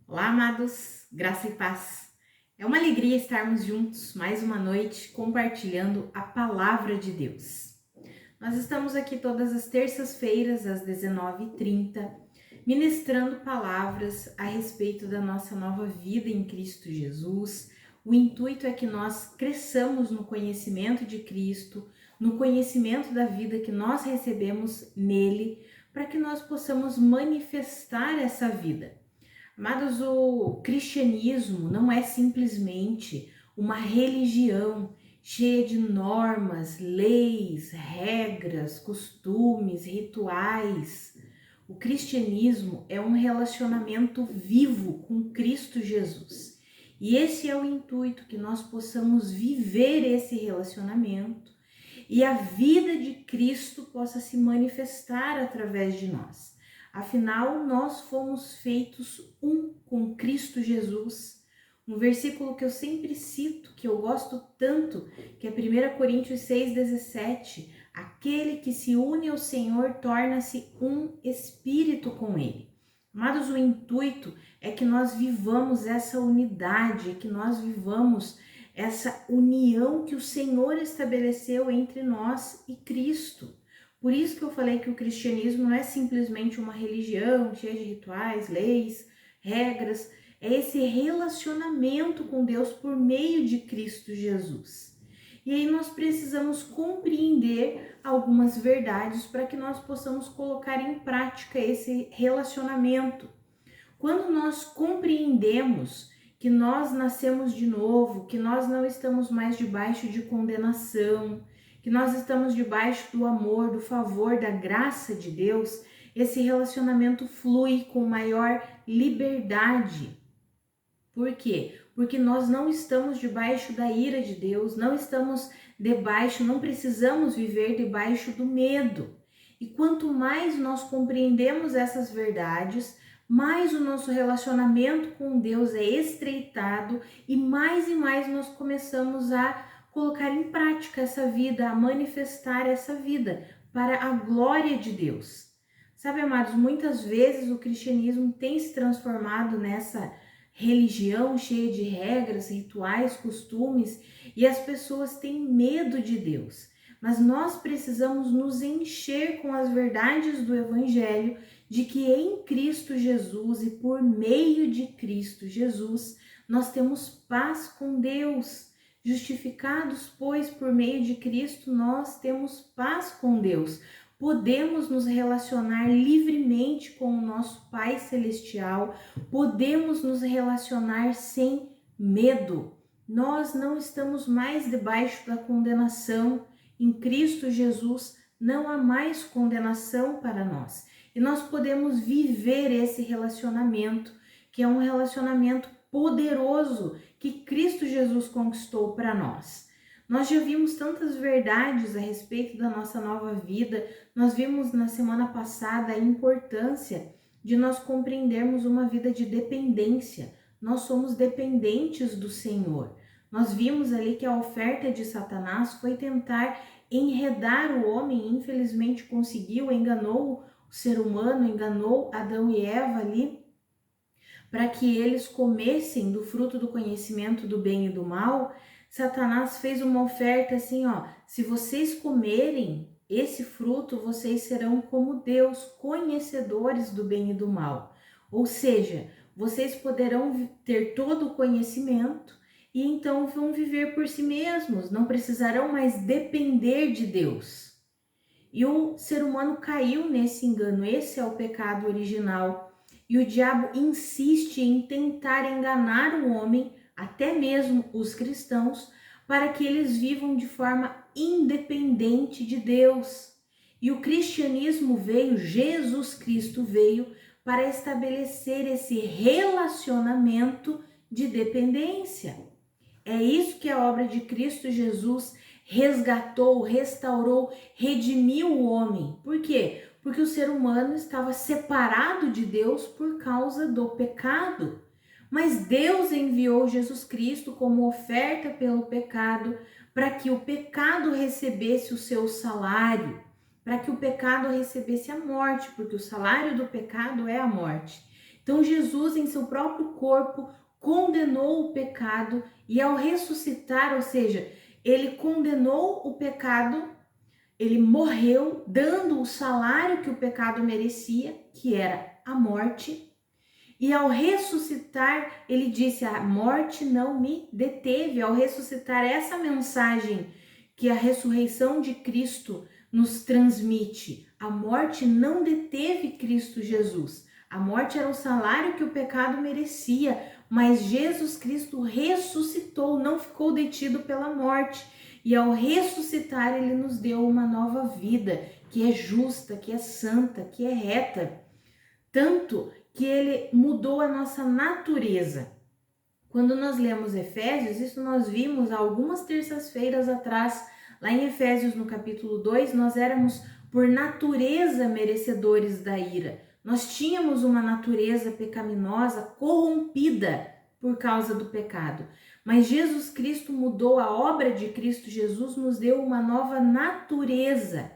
Olá, amados, graça e paz. É uma alegria estarmos juntos mais uma noite compartilhando a palavra de Deus. Nós estamos aqui todas as terças-feiras às 19h30, ministrando palavras a respeito da nossa nova vida em Cristo Jesus. O intuito é que nós cresçamos no conhecimento de Cristo, no conhecimento da vida que nós recebemos nele, para que nós possamos manifestar essa vida. Amados, o cristianismo não é simplesmente uma religião cheia de normas, leis, regras, costumes, rituais. O cristianismo é um relacionamento vivo com Cristo Jesus. E esse é o intuito, que nós possamos viver esse relacionamento e a vida de Cristo possa se manifestar através de nós. Afinal, nós fomos feitos um com Cristo Jesus. Um versículo que eu sempre cito, que eu gosto tanto, que é 1 Coríntios 6,17. Aquele que se une ao Senhor torna-se um espírito com Ele. Amados, o intuito é que nós vivamos essa unidade, que nós vivamos essa união que o Senhor estabeleceu entre nós e Cristo. Por isso que eu falei que o cristianismo não é simplesmente uma religião cheia de rituais, leis, regras. É esse relacionamento com Deus por meio de Cristo Jesus. E aí nós precisamos compreender algumas verdades para que nós possamos colocar em prática esse relacionamento. Quando nós compreendemos que nós nascemos de novo, que nós não estamos mais debaixo de condenação, que nós estamos debaixo do amor, do favor, da graça de Deus, esse relacionamento flui com maior liberdade. Por quê? Porque nós não estamos debaixo da ira de Deus, não estamos não precisamos viver debaixo do medo. E quanto mais nós compreendemos essas verdades, mais o nosso relacionamento com Deus é estreitado e mais nós começamos a colocar em prática essa vida, a manifestar essa vida para a glória de Deus. Sabe, amados, muitas vezes o cristianismo tem se transformado nessa religião cheia de regras, rituais, costumes, e as pessoas têm medo de Deus. Mas nós precisamos nos encher com as verdades do Evangelho, de que em Cristo Jesus e por meio de Cristo Jesus, nós temos paz com Deus. Justificados, pois, por meio de Cristo, nós temos paz com Deus. Podemos nos relacionar livremente com o nosso Pai Celestial, podemos nos relacionar sem medo. Nós não estamos mais debaixo da condenação. Em Cristo Jesus não há mais condenação para nós. E nós podemos viver esse relacionamento, que é um relacionamento poderoso que Cristo Jesus conquistou para nós. Nós já vimos tantas verdades a respeito da nossa nova vida. Nós vimos na semana passada a importância de nós compreendermos uma vida de dependência. Nós somos dependentes do Senhor. Nós vimos ali que a oferta de Satanás foi tentar enredar o homem, infelizmente conseguiu, enganou o ser humano, enganou Adão e Eva ali, para que eles comessem do fruto do conhecimento do bem e do mal. Satanás fez uma oferta assim, se vocês comerem esse fruto, vocês serão como Deus, conhecedores do bem e do mal. Ou seja, vocês poderão ter todo o conhecimento e então vão viver por si mesmos, não precisarão mais depender de Deus. E o ser humano caiu nesse engano, esse é o pecado original. E o diabo insiste em tentar enganar o homem, até mesmo os cristãos, para que eles vivam de forma independente de Deus. E o cristianismo veio, Jesus Cristo veio para estabelecer esse relacionamento de dependência. É isso que a obra de Cristo Jesus resgatou, restaurou, redimiu o homem. Por quê? Porque o ser humano estava separado de Deus por causa do pecado. Mas Deus enviou Jesus Cristo como oferta pelo pecado, para que o pecado recebesse o seu salário, para que o pecado recebesse a morte, porque o salário do pecado é a morte. Então Jesus, em seu próprio corpo, condenou o pecado e ao ressuscitar, ou seja, ele condenou o pecado, ele morreu dando o salário que o pecado merecia, que era a morte. E ao ressuscitar, ele disse: a morte não me deteve. Ao ressuscitar, essa mensagem que a ressurreição de Cristo nos transmite. A morte não deteve Cristo Jesus. A morte era o salário que o pecado merecia, mas Jesus Cristo ressuscitou, não ficou detido pela morte. E ao ressuscitar, ele nos deu uma nova vida, que é justa, que é santa, que é reta. Tanto que ele mudou a nossa natureza. Quando nós lemos Efésios, isso nós vimos há algumas terças-feiras atrás, lá em Efésios no capítulo 2, nós éramos por natureza merecedores da ira. Nós tínhamos uma natureza pecaminosa, corrompida por causa do pecado. Mas Jesus Cristo mudou, a obra de Cristo Jesus nos deu uma nova natureza.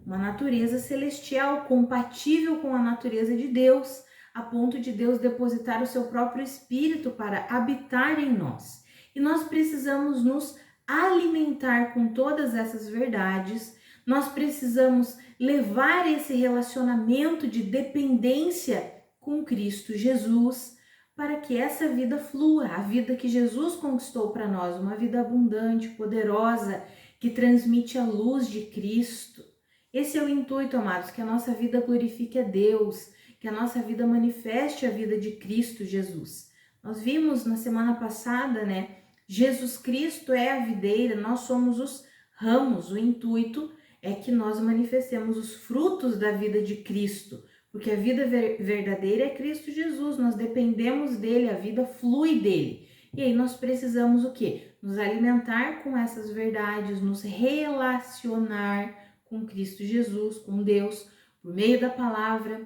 Uma natureza celestial, compatível com a natureza de Deus, a ponto de Deus depositar o seu próprio Espírito para habitar em nós. E nós precisamos nos alimentar com todas essas verdades, nós precisamos levar esse relacionamento de dependência com Cristo Jesus, para que essa vida flua, a vida que Jesus conquistou para nós, uma vida abundante, poderosa, que transmite a luz de Cristo. Esse é o intuito, amados, que a nossa vida glorifique a Deus, que a nossa vida manifeste a vida de Cristo Jesus. Nós vimos na semana passada, né? Jesus Cristo é a videira, nós somos os ramos. O intuito é que nós manifestemos os frutos da vida de Cristo, porque a vida verdadeira é Cristo Jesus, nós dependemos dele, a vida flui dele. E aí nós precisamos o quê? Nos alimentar com essas verdades, nos relacionar com Cristo Jesus, com Deus, por meio da palavra,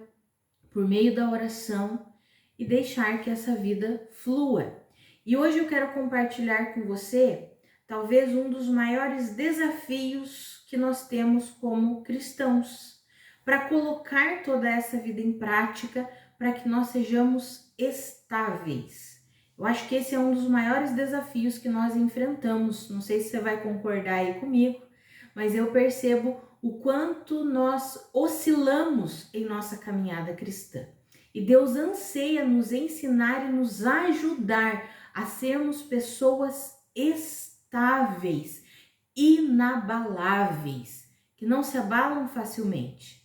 por meio da oração e deixar que essa vida flua. E hoje eu quero compartilhar com você talvez um dos maiores desafios que nós temos como cristãos, para colocar toda essa vida em prática, para que nós sejamos estáveis. Eu acho que esse é um dos maiores desafios que nós enfrentamos. Não sei se você vai concordar aí comigo, mas eu percebo o quanto nós oscilamos em nossa caminhada cristã. E Deus anseia nos ensinar e nos ajudar a sermos pessoas estáveis, inabaláveis, que não se abalam facilmente.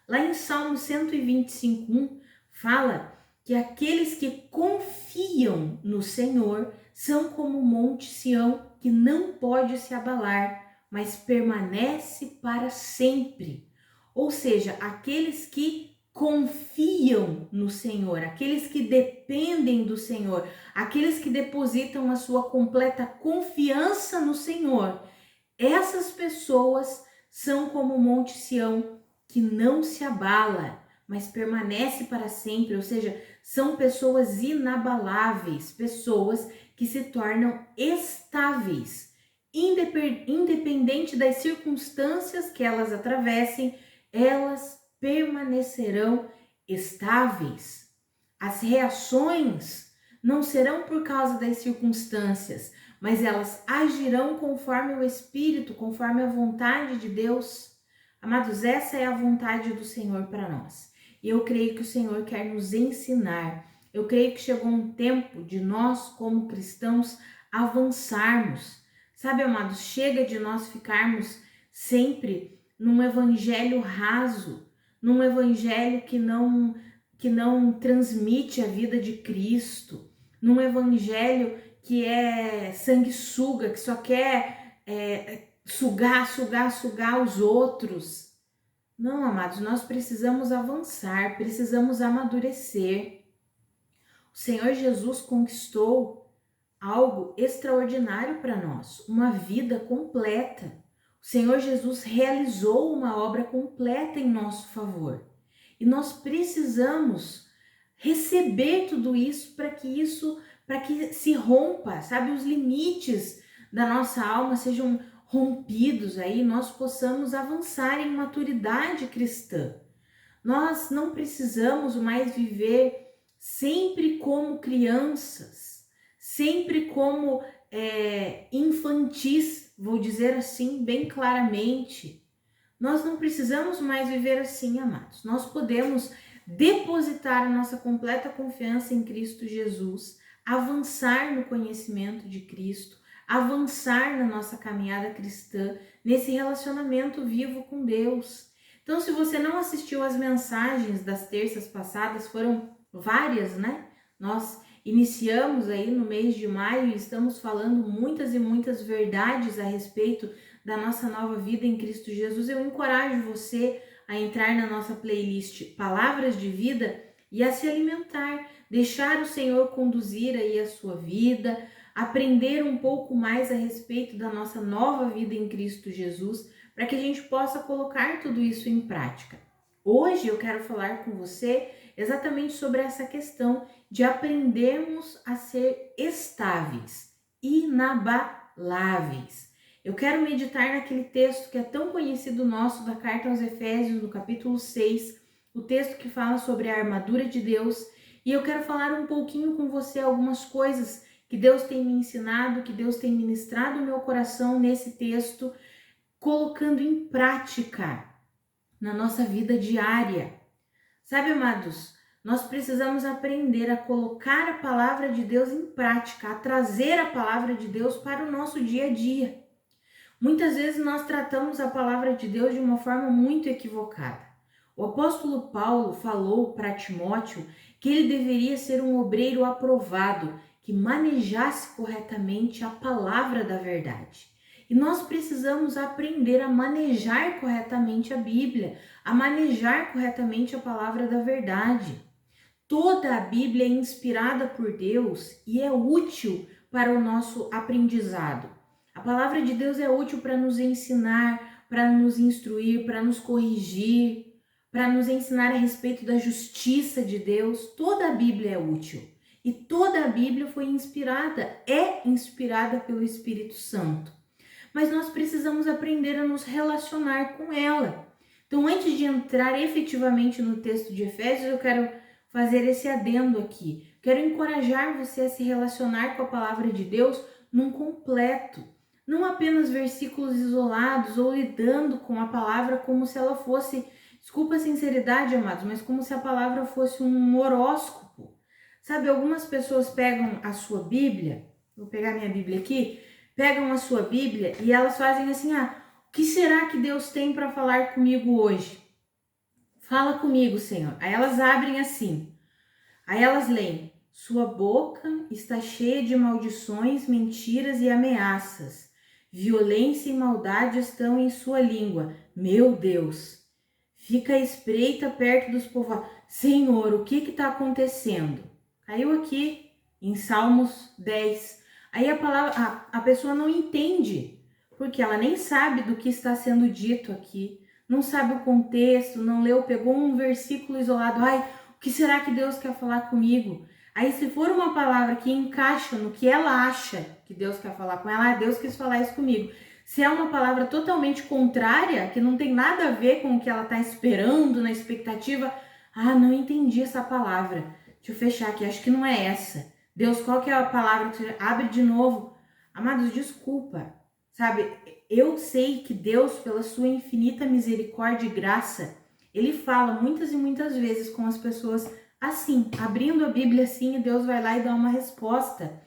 Lá em Salmo 125:1 fala que aqueles que confiam no Senhor são como o monte Sião, que não pode se abalar, mas permanece para sempre. Ou seja, aqueles que confiam no Senhor, aqueles que dependem do Senhor, aqueles que depositam a sua completa confiança no Senhor, essas pessoas são como o monte Sião, que não se abala, mas permanece para sempre. Ou seja, são pessoas inabaláveis, pessoas que se tornam estáveis. Independente das circunstâncias que elas atravessem, elas permanecerão estáveis. As reações não serão por causa das circunstâncias, mas elas agirão conforme o Espírito, conforme a vontade de Deus. Amados, essa é a vontade do Senhor para nós. E eu creio que o Senhor quer nos ensinar. Eu creio que chegou um tempo de nós, como cristãos, avançarmos. Sabe, amados, chega de nós ficarmos sempre num evangelho raso, num evangelho que não transmite a vida de Cristo, num evangelho que é sanguessuga, que só quer sugar os outros. Não, amados, nós precisamos avançar, precisamos amadurecer. O Senhor Jesus conquistou algo extraordinário para nós, uma vida completa. O Senhor Jesus realizou uma obra completa em nosso favor. E nós precisamos receber tudo isso para que se rompa, sabe, os limites da nossa alma sejam rompidos aí, nós possamos avançar em maturidade cristã. Nós não precisamos mais viver sempre como crianças, sempre como infantis, vou dizer assim bem claramente. Nós não precisamos mais viver assim, amados. Nós podemos depositar a nossa completa confiança em Cristo Jesus, avançar no conhecimento de Cristo, avançar na nossa caminhada cristã, nesse relacionamento vivo com Deus. Então, se você não assistiu às mensagens das terças passadas, foram várias, né? Nós iniciamos aí no mês de maio e estamos falando muitas e muitas verdades a respeito da nossa nova vida em Cristo Jesus. Eu encorajo você a entrar na nossa playlist Palavras de Vida e a se alimentar, deixar o Senhor conduzir aí a sua vida, aprender um pouco mais a respeito da nossa nova vida em Cristo Jesus, para que a gente possa colocar tudo isso em prática. Hoje eu quero falar com você exatamente sobre essa questão de aprendermos a ser estáveis, inabaláveis. Eu quero meditar naquele texto que é tão conhecido nosso da carta aos Efésios, no capítulo 6, o texto que fala sobre a armadura de Deus, e eu quero falar um pouquinho com você algumas coisas que Deus tem me ensinado, que Deus tem ministrado no meu coração nesse texto, colocando em prática na nossa vida diária. Sabe, amados, nós precisamos aprender a colocar a palavra de Deus em prática, a trazer a palavra de Deus para o nosso dia a dia. Muitas vezes nós tratamos a palavra de Deus de uma forma muito equivocada. O apóstolo Paulo falou para Timóteo que ele deveria ser um obreiro aprovado, que manejasse corretamente a palavra da verdade. E nós precisamos aprender a manejar corretamente a Bíblia, a manejar corretamente a palavra da verdade. Toda a Bíblia é inspirada por Deus e é útil para o nosso aprendizado. A palavra de Deus é útil para nos ensinar, para nos instruir, para nos corrigir, para nos ensinar a respeito da justiça de Deus. Toda a Bíblia é útil. E toda a Bíblia foi inspirada, é inspirada pelo Espírito Santo. Mas nós precisamos aprender a nos relacionar com ela. Então, antes de entrar efetivamente no texto de Efésios, eu quero fazer esse adendo aqui. Quero encorajar você a se relacionar com a palavra de Deus num completo. Não apenas versículos isolados ou lidando com a palavra como se ela fosse, desculpa a sinceridade, amados, mas como se a palavra fosse um horóscopo. Sabe, algumas pessoas pegam a sua Bíblia, vou pegar minha Bíblia aqui, pegam a sua Bíblia e elas fazem assim, o que será que Deus tem para falar comigo hoje? Fala comigo, Senhor. Aí elas abrem assim, aí elas leem, sua boca está cheia de maldições, mentiras e ameaças. Violência e maldade estão em sua língua. Meu Deus, fica à espreita perto dos povoados. Senhor, o que está acontecendo? Caiu aqui em Salmos 10. Aí a pessoa não entende, porque ela nem sabe do que está sendo dito aqui, não sabe o contexto, não leu, pegou um versículo isolado. O que será que Deus quer falar comigo? Aí se for uma palavra que encaixa no que ela acha que Deus quer falar com ela, Deus quis falar isso comigo. Se é uma palavra totalmente contrária, que não tem nada a ver com o que ela está esperando, na expectativa, não entendi essa palavra. Deixa eu fechar aqui, acho que não é essa. Deus, qual que é a palavra que você abre de novo? Amados, desculpa, sabe? Eu sei que Deus, pela sua infinita misericórdia e graça, Ele fala muitas e muitas vezes com as pessoas assim, abrindo a Bíblia assim, e Deus vai lá e dá uma resposta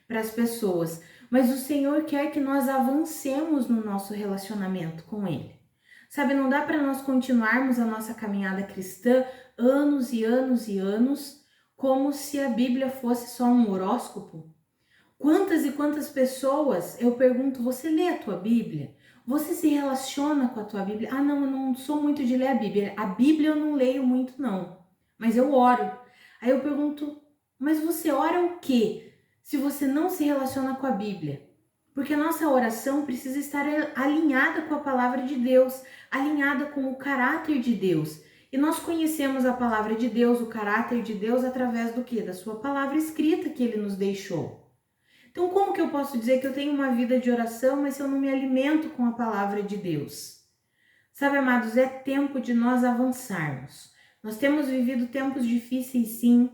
para as pessoas. Mas o Senhor quer que nós avancemos no nosso relacionamento com Ele. Sabe, não dá para nós continuarmos a nossa caminhada cristã anos e anos e anos, como se a Bíblia fosse só um horóscopo. Quantas e quantas pessoas, eu pergunto, você lê a tua Bíblia? Você se relaciona com a tua Bíblia? Não, eu não sou muito de ler a Bíblia. A Bíblia eu não leio muito não, mas eu oro. Aí eu pergunto, mas você ora o quê se você não se relaciona com a Bíblia? Porque a nossa oração precisa estar alinhada com a palavra de Deus, alinhada com o caráter de Deus. E nós conhecemos a palavra de Deus, o caráter de Deus, através do quê? Da sua palavra escrita que Ele nos deixou. Então, como que eu posso dizer que eu tenho uma vida de oração, mas se eu não me alimento com a palavra de Deus? Sabe, amados, é tempo de nós avançarmos. Nós temos vivido tempos difíceis, sim.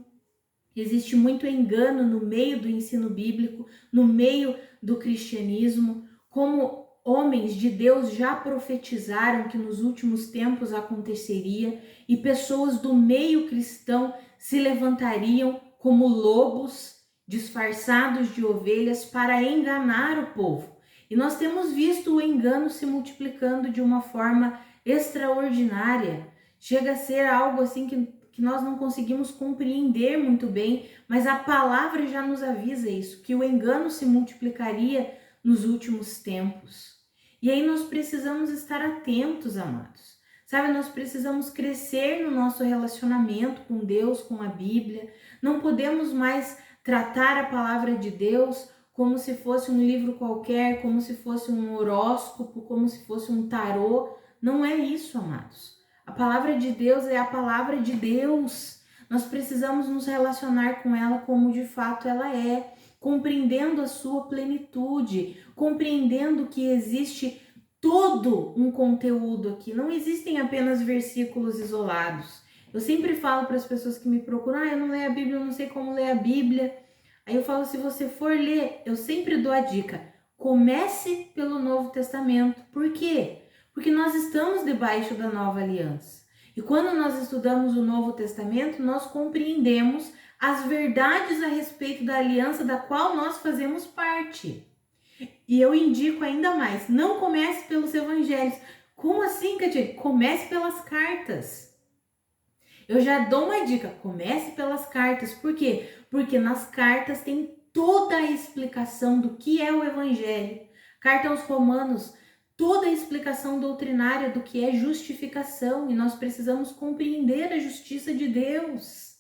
Existe muito engano no meio do ensino bíblico, no meio do cristianismo, como homens de Deus já profetizaram que nos últimos tempos aconteceria e pessoas do meio cristão se levantariam como lobos disfarçados de ovelhas para enganar o povo. E nós temos visto o engano se multiplicando de uma forma extraordinária. Chega a ser algo assim que nós não conseguimos compreender muito bem, mas a palavra já nos avisa isso, que o engano se multiplicaria nos últimos tempos. E aí nós precisamos estar atentos, amados. Sabe, nós precisamos crescer no nosso relacionamento com Deus, com a Bíblia. Não podemos mais tratar a palavra de Deus como se fosse um livro qualquer, como se fosse um horóscopo, como se fosse um tarô. Não é isso, amados. A palavra de Deus é a palavra de Deus. Nós precisamos nos relacionar com ela como de fato ela é, compreendendo a sua plenitude, compreendendo que existe todo um conteúdo aqui. Não existem apenas versículos isolados. Eu sempre falo para as pessoas que me procuram, eu não leio a Bíblia, eu não sei como ler a Bíblia. Aí eu falo, se você for ler, eu sempre dou a dica, comece pelo Novo Testamento. Por quê? Porque nós estamos debaixo da nova aliança. E quando nós estudamos o Novo Testamento, nós compreendemos as verdades a respeito da aliança da qual nós fazemos parte. E eu indico ainda mais, não comece pelos evangelhos. Como assim, Katia? Comece pelas cartas. Eu já dou uma dica, comece pelas cartas. Por quê? Porque nas cartas tem toda a explicação do que é o evangelho. Carta aos Romanos, toda a explicação doutrinária do que é justificação. E nós precisamos compreender a justiça de Deus.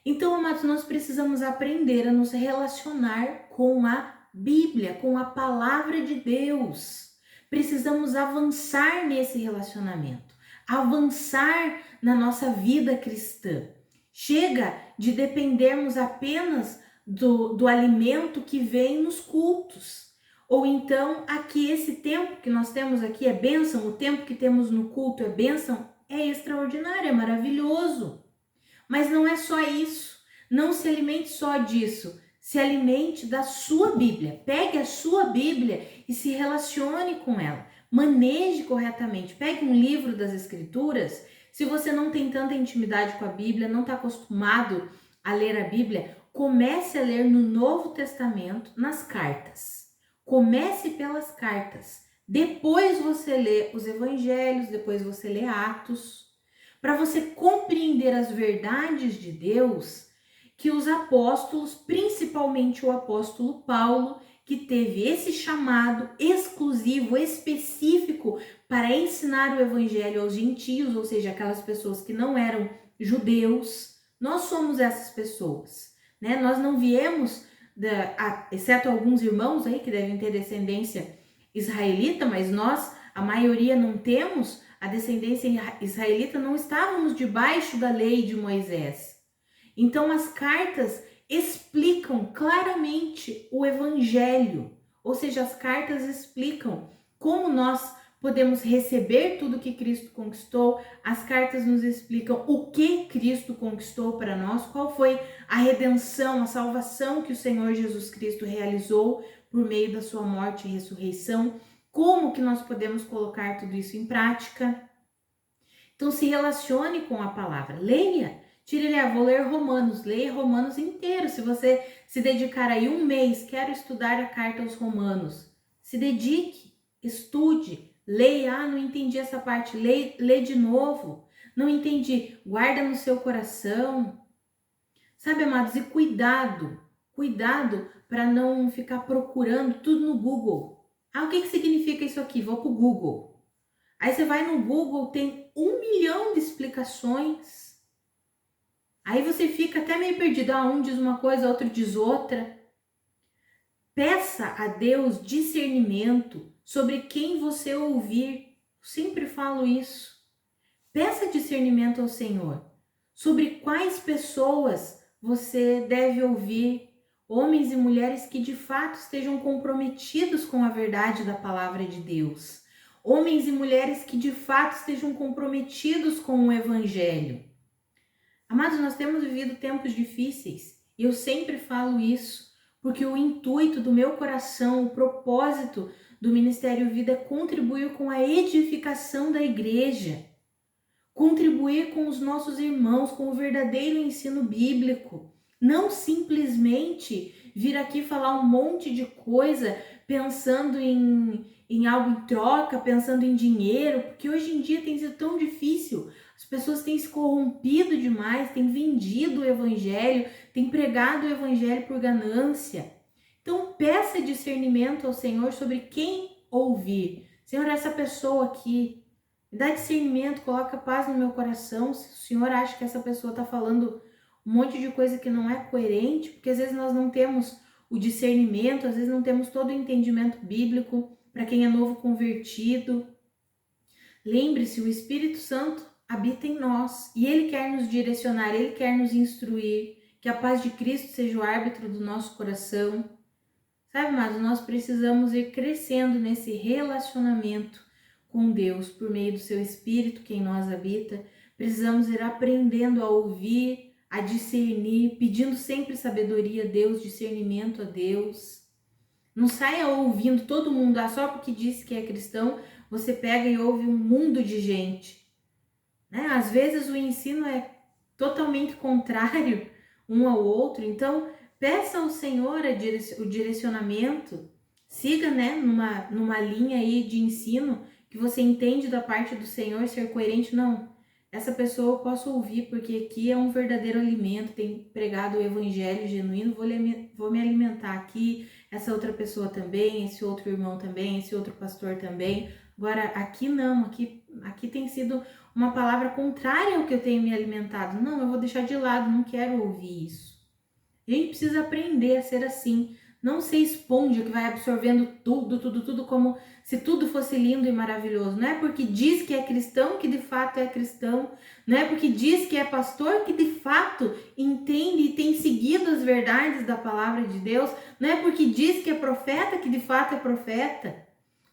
Então, amados, nós precisamos aprender a nos relacionar com a Bíblia, com a palavra de Deus. Precisamos avançar nesse relacionamento, avançar na nossa vida cristã. Chega de dependermos apenas do alimento que vem nos cultos. Ou então, aqui esse tempo que nós temos aqui é bênção, o tempo que temos no culto é bênção, é extraordinário, é maravilhoso. Mas não é só isso, não se alimente só disso, se alimente da sua Bíblia, pegue a sua Bíblia e se relacione com ela, maneje corretamente, pegue um livro das Escrituras. Se você não tem tanta intimidade com a Bíblia, não está acostumado a ler a Bíblia, comece a ler no Novo Testamento, nas cartas. Comece pelas cartas, depois você lê os Evangelhos, depois você lê Atos, para você compreender as verdades de Deus que os apóstolos, principalmente o apóstolo Paulo, que teve esse chamado exclusivo, específico para ensinar o evangelho aos gentios, ou seja, aquelas pessoas que não eram judeus. Nós somos essas pessoas, né? Nós não viemos, exceto alguns irmãos aí que devem ter descendência israelita, mas nós, a maioria, não temos a descendência israelita, não estávamos debaixo da lei de Moisés. Então as cartas explicam claramente o evangelho, ou seja, as cartas explicam como nós podemos receber tudo que Cristo conquistou, as cartas nos explicam o que Cristo conquistou para nós, qual foi a redenção, a salvação que o Senhor Jesus Cristo realizou por meio da sua morte e ressurreição, como que nós podemos colocar tudo isso em prática. Então se relacione com a palavra, leia. Vou ler Romanos, leia Romanos inteiro. Se você se dedicar aí um mês, quero estudar a carta aos Romanos, se dedique, estude, leia. Não entendi essa parte, lê de novo. Não entendi, guarda no seu coração. Sabe, amados, e cuidado para não ficar procurando tudo no Google. O que significa isso aqui? Vou pro Google. Aí você vai no Google, tem 1 milhão de explicações. Aí você fica até meio perdido. Um diz uma coisa, outro diz outra. Peça a Deus discernimento sobre quem você ouvir. Eu sempre falo isso. Peça discernimento ao Senhor sobre quais pessoas você deve ouvir. Homens e mulheres que de fato estejam comprometidos com a verdade da palavra de Deus. Homens e mulheres que de fato estejam comprometidos com o evangelho. Amados, nós temos vivido tempos difíceis e eu sempre falo isso, porque o intuito do meu coração, o propósito do Ministério Vida é contribuir com a edificação da igreja, contribuir com os nossos irmãos, com o verdadeiro ensino bíblico, não simplesmente vir aqui falar um monte de coisa pensando em algo em troca, pensando em dinheiro, porque hoje em dia tem sido tão difícil. As pessoas têm se corrompido demais, têm vendido o evangelho, têm pregado o evangelho por ganância. Então peça discernimento ao Senhor sobre quem ouvir. Senhor, essa pessoa aqui, me dá discernimento, coloca paz no meu coração. Se o Senhor acha que essa pessoa está falando um monte de coisa que não é coerente, porque às vezes nós não temos o discernimento, às vezes não temos todo o entendimento bíblico para quem é novo convertido. Lembre-se, o Espírito Santo habita em nós e Ele quer nos direcionar, Ele quer nos instruir, que a paz de Cristo seja o árbitro do nosso coração. Sabe, mas nós precisamos ir crescendo nesse relacionamento com Deus por meio do seu Espírito que em nós habita. Precisamos ir aprendendo a ouvir, a discernir, pedindo sempre sabedoria a Deus, discernimento a Deus. Não saia ouvindo todo mundo, só porque disse que é cristão, você pega e ouve um mundo de gente. Né? Às vezes o ensino é totalmente contrário um ao outro, então peça ao Senhor o direcionamento, siga, né, numa linha aí de ensino que você entende da parte do Senhor, ser coerente. Não, essa pessoa eu posso ouvir porque aqui é um verdadeiro alimento, tem pregado o evangelho genuíno, vou me alimentar aqui, essa outra pessoa também, esse outro irmão também, esse outro pastor também. Agora aqui não, aqui tem sido uma palavra contrária ao que eu tenho me alimentado. Não, eu vou deixar de lado, não quero ouvir isso. A gente precisa aprender a ser assim, não ser esponja que vai absorvendo tudo como se tudo fosse lindo e maravilhoso. Não é porque diz que é cristão que de fato é cristão, não é porque diz que é pastor que de fato entende e tem seguido as verdades da palavra de Deus, não é porque diz que é profeta que de fato é profeta.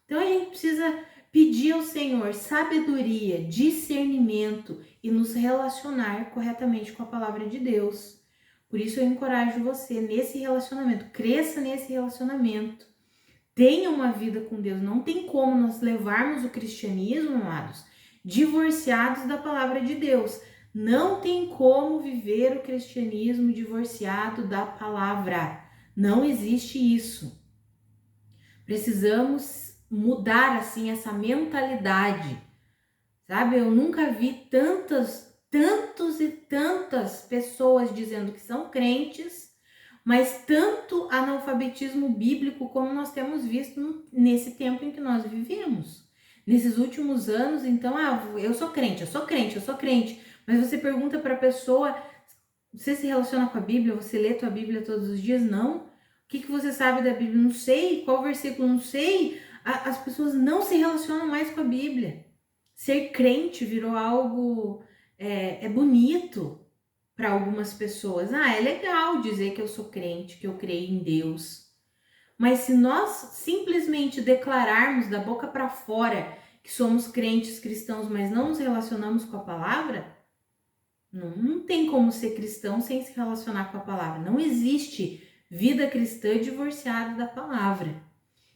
Então a gente precisa pedir ao Senhor sabedoria, discernimento e nos relacionar corretamente com a palavra de Deus. Por isso eu encorajo você nesse relacionamento, cresça nesse relacionamento, tenha uma vida com Deus. Não tem como nós levarmos o cristianismo, amados, divorciados da palavra de Deus. Não tem como viver o cristianismo divorciado da palavra. Não existe isso. Precisamos mudar assim essa mentalidade, sabe? Eu nunca vi tantas e tantas pessoas dizendo que são crentes, mas tanto analfabetismo bíblico como nós temos visto nesse tempo em que nós vivemos. Nesses últimos anos, então, eu sou crente, mas você pergunta para a pessoa, você se relaciona com a Bíblia, você lê a tua Bíblia todos os dias? Não. O que você sabe da Bíblia? Não sei. Qual versículo? Não sei. As pessoas não se relacionam mais com a Bíblia. Ser crente virou algo bonito para algumas pessoas. É legal dizer que eu sou crente, que eu creio em Deus. Mas se nós simplesmente declararmos da boca para fora que somos crentes cristãos, mas não nos relacionamos com a palavra, não tem como ser cristão sem se relacionar com a palavra. Não existe vida cristã divorciada da palavra.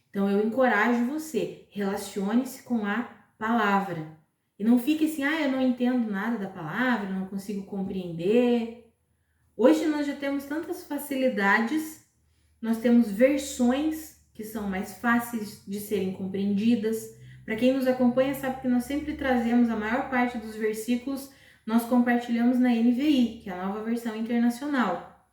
Então eu encorajo você, relacione-se com a palavra. E não fique assim, eu não entendo nada da palavra, não consigo compreender. Hoje nós já temos tantas facilidades, nós temos versões que são mais fáceis de serem compreendidas. Para quem nos acompanha sabe que nós sempre trazemos a maior parte dos versículos, nós compartilhamos na NVI, que é a Nova Versão Internacional.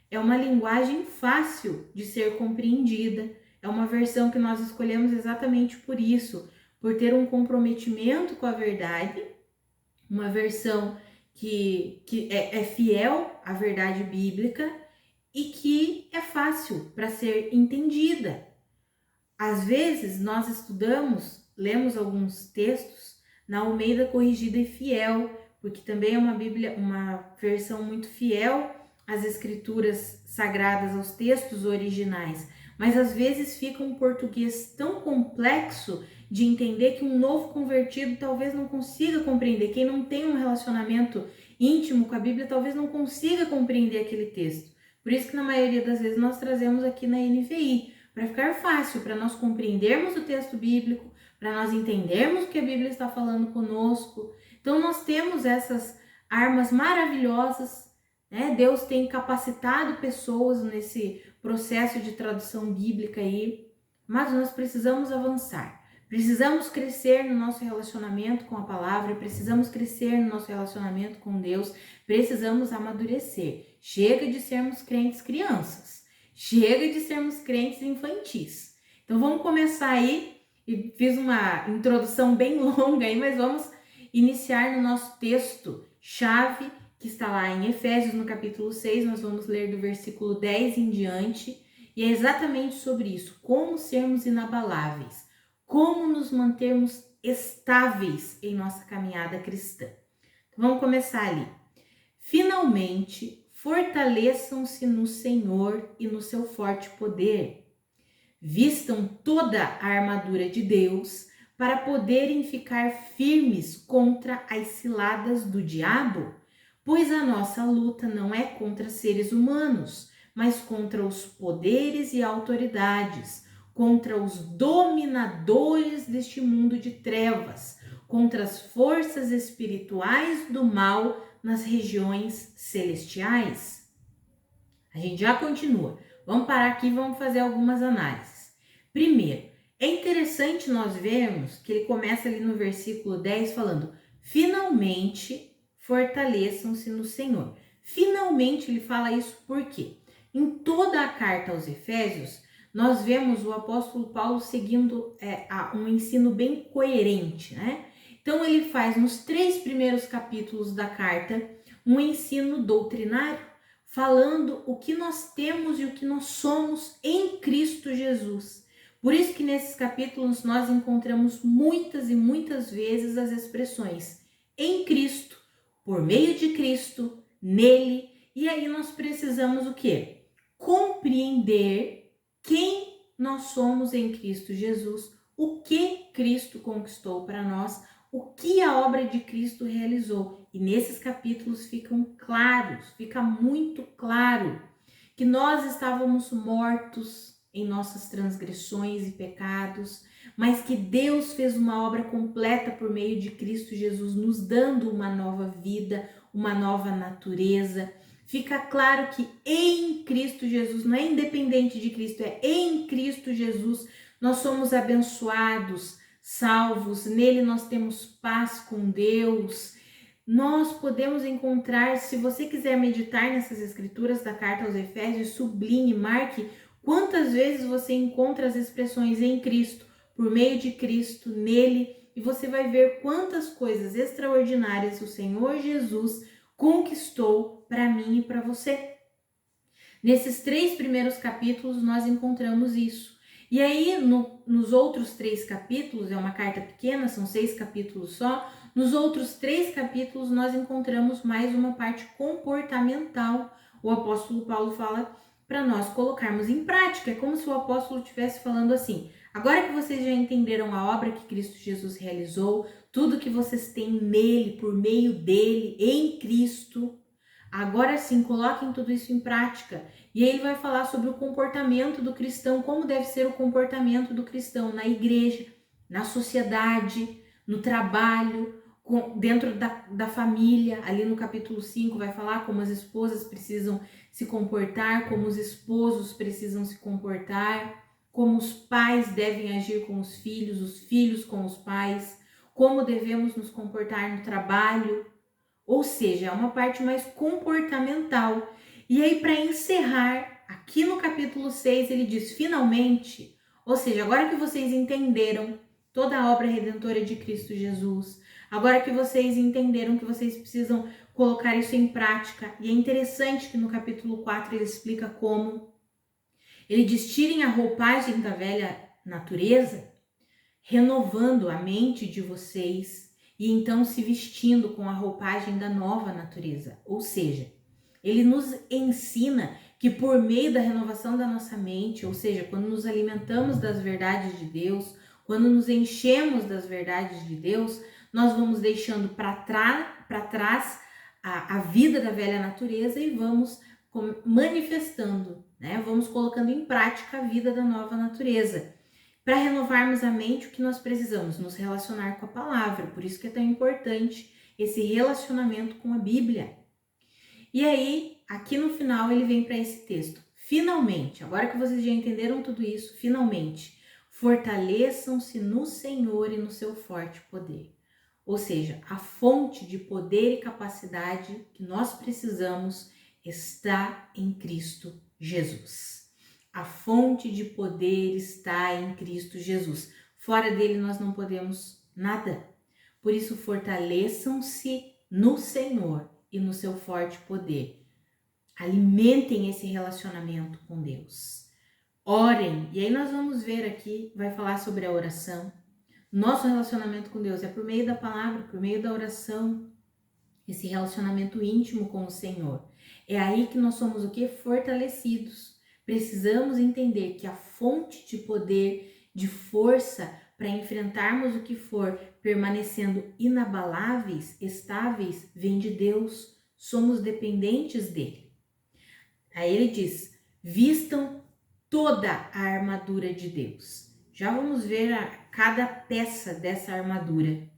É uma linguagem fácil de ser compreendida, é uma versão que nós escolhemos exatamente por isso, por ter um comprometimento com a verdade, uma versão que é fiel à verdade bíblica e que é fácil para ser entendida. Às vezes nós lemos alguns textos na Almeida Corrigida e Fiel, porque também é uma versão muito fiel às escrituras sagradas, aos textos originais, mas às vezes fica um português tão complexo de entender que um novo convertido talvez não consiga compreender. Quem não tem um relacionamento íntimo com a Bíblia, talvez não consiga compreender aquele texto. Por isso que na maioria das vezes nós trazemos aqui na NVI, para ficar fácil, para nós compreendermos o texto bíblico, para nós entendermos o que a Bíblia está falando conosco. Então nós temos essas armas maravilhosas, né? Deus tem capacitado pessoas nesse processo de tradução bíblica aí, mas nós precisamos avançar. Precisamos crescer no nosso relacionamento com a palavra, precisamos crescer no nosso relacionamento com Deus, precisamos amadurecer. Chega de sermos crentes crianças, chega de sermos crentes infantis. Então vamos começar aí, e fiz uma introdução bem longa aí, mas vamos iniciar no nosso texto chave, que está lá em Efésios, no capítulo 6, nós vamos ler do versículo 10 em diante, e é exatamente sobre isso, como sermos inabaláveis. Como nos mantermos estáveis em nossa caminhada cristã. Então, vamos começar ali. Finalmente, fortaleçam-se no Senhor e no seu forte poder. Vistam toda a armadura de Deus para poderem ficar firmes contra as ciladas do diabo, pois a nossa luta não é contra seres humanos, mas contra os poderes e autoridades, contra os dominadores deste mundo de trevas, contra as forças espirituais do mal nas regiões celestiais. A gente já continua. Vamos parar aqui e vamos fazer algumas análises. Primeiro, é interessante nós vermos que ele começa ali no versículo 10 falando: finalmente fortaleçam-se no Senhor. Finalmente ele fala isso por quê? Em toda a carta aos Efésios, nós vemos o apóstolo Paulo seguindo um ensino bem coerente, né? Então ele faz nos 3 primeiros capítulos da carta um ensino doutrinário, falando o que nós temos e o que nós somos em Cristo Jesus. Por isso que nesses capítulos nós encontramos muitas e muitas vezes as expressões em Cristo, por meio de Cristo, nele, e aí nós precisamos o quê? Compreender quem nós somos em Cristo Jesus, o que Cristo conquistou para nós, o que a obra de Cristo realizou. E nesses capítulos fica muito claro que nós estávamos mortos em nossas transgressões e pecados, mas que Deus fez uma obra completa por meio de Cristo Jesus, nos dando uma nova vida, uma nova natureza. Fica claro que em Cristo Jesus, não é independente de Cristo, é em Cristo Jesus, nós somos abençoados, salvos, nele nós temos paz com Deus. Nós podemos encontrar, se você quiser meditar nessas escrituras da carta aos Efésios, sublinhe, marque quantas vezes você encontra as expressões em Cristo, por meio de Cristo, nele, e você vai ver quantas coisas extraordinárias o Senhor Jesus conquistou para mim e para você. Nesses 3 primeiros capítulos nós encontramos isso. E aí nos outros 3 capítulos, é uma carta pequena, são 6 capítulos só, nos outros 3 capítulos nós encontramos mais uma parte comportamental. O apóstolo Paulo fala para nós colocarmos em prática. É como se o apóstolo estivesse falando assim: agora que vocês já entenderam a obra que Cristo Jesus realizou, tudo que vocês têm nele, por meio dele, em Cristo, agora sim, coloquem tudo isso em prática. E aí ele vai falar sobre o comportamento do cristão, como deve ser o comportamento do cristão na igreja, na sociedade, no trabalho, dentro da família. Ali no capítulo 5 vai falar como as esposas precisam se comportar, como os esposos precisam se comportar, como os pais devem agir com os filhos com os pais, como devemos nos comportar no trabalho. Ou seja, é uma parte mais comportamental. E aí, para encerrar, aqui no capítulo 6, ele diz: finalmente, ou seja, agora que vocês entenderam toda a obra redentora de Cristo Jesus, agora que vocês entenderam que vocês precisam colocar isso em prática, e é interessante que no capítulo 4 ele explica como. Ele diz: tirem a roupagem da velha natureza, renovando a mente de vocês, e então se vestindo com a roupagem da nova natureza. Ou seja, ele nos ensina que por meio da renovação da nossa mente, ou seja, quando nos alimentamos das verdades de Deus, quando nos enchemos das verdades de Deus, nós vamos deixando para trás a vida da velha natureza e vamos manifestando, né? Vamos colocando em prática a vida da nova natureza. Para renovarmos a mente, o que nós precisamos? Nos relacionar com a palavra. Por isso que é tão importante esse relacionamento com a Bíblia. E aí, aqui no final, ele vem para esse texto. Finalmente, agora que vocês já entenderam tudo isso, finalmente, fortaleçam-se no Senhor e no seu forte poder. Ou seja, a fonte de poder e capacidade que nós precisamos está em Cristo Jesus. A fonte de poder está em Cristo Jesus. Fora dele nós não podemos nada. Por isso, fortaleçam-se no Senhor e no seu forte poder. Alimentem esse relacionamento com Deus. Orem. E aí nós vamos ver aqui, vai falar sobre a oração. Nosso relacionamento com Deus é por meio da palavra, por meio da oração. Esse relacionamento íntimo com o Senhor. É aí que nós somos o quê? Fortalecidos. Precisamos entender que a fonte de poder, de força para enfrentarmos o que for, permanecendo inabaláveis, estáveis, vem de Deus. Somos dependentes dele. Aí ele diz, vistam toda a armadura de Deus. Já vamos ver cada peça dessa armadura.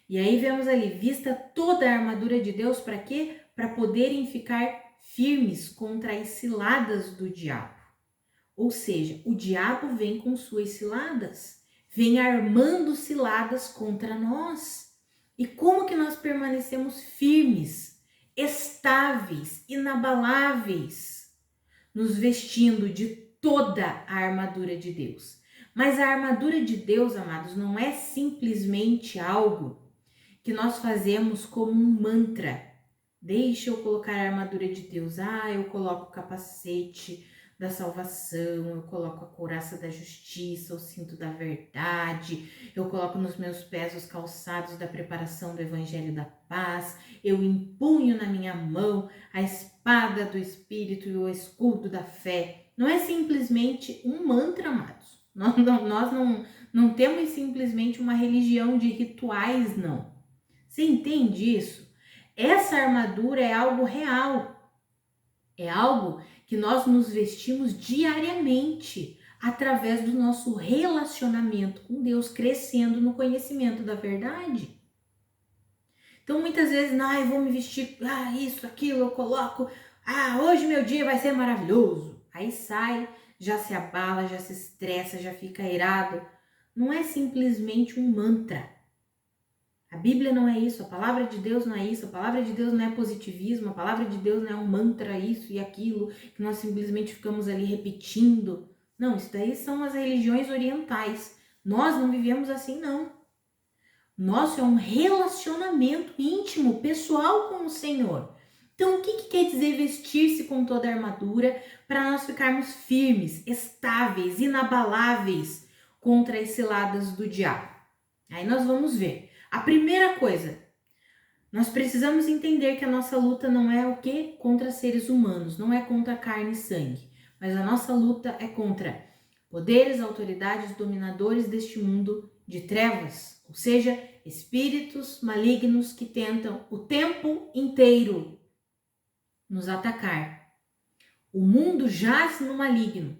E aí vemos ali, vista toda a armadura de Deus, para quê? Para poderem ficar firmes contra as ciladas do diabo. Ou seja, o diabo vem com suas ciladas, vem armando ciladas contra nós. E como que nós permanecemos firmes, estáveis, inabaláveis, nos vestindo de toda a armadura de Deus? Mas a armadura de Deus, amados, não é simplesmente algo que nós fazemos como um mantra. Deixa eu colocar a armadura de Deus. Eu coloco o capacete da salvação, eu coloco a couraça da justiça, o cinto da verdade, eu coloco nos meus pés os calçados da preparação do evangelho da paz, eu empunho na minha mão a espada do Espírito e o escudo da fé. Não é simplesmente um mantra, amados. Nós não temos simplesmente uma religião de rituais, não. Você entende isso? Essa armadura é algo real. É algo que nós nos vestimos diariamente através do nosso relacionamento com Deus, crescendo no conhecimento da verdade. Então, muitas vezes, eu vou me vestir, isso, aquilo, eu coloco, hoje meu dia vai ser maravilhoso. Aí sai, já se abala, já se estressa, já fica irado. Não é simplesmente um mantra. A Bíblia não é isso, a palavra de Deus não é isso, a palavra de Deus não é positivismo, a palavra de Deus não é um mantra, isso e aquilo, que nós simplesmente ficamos ali repetindo. Não, isso daí são as religiões orientais. Nós não vivemos assim, não. Nosso é um relacionamento íntimo, pessoal com o Senhor. Então, o que quer dizer vestir-se com toda a armadura para nós ficarmos firmes, estáveis, inabaláveis contra as ciladas do diabo? Aí nós vamos ver. A primeira coisa, nós precisamos entender que a nossa luta não é o quê? Contra seres humanos, não é contra carne e sangue, mas a nossa luta é contra poderes, autoridades, dominadores deste mundo de trevas, ou seja, espíritos malignos que tentam o tempo inteiro nos atacar. O mundo jaz no maligno,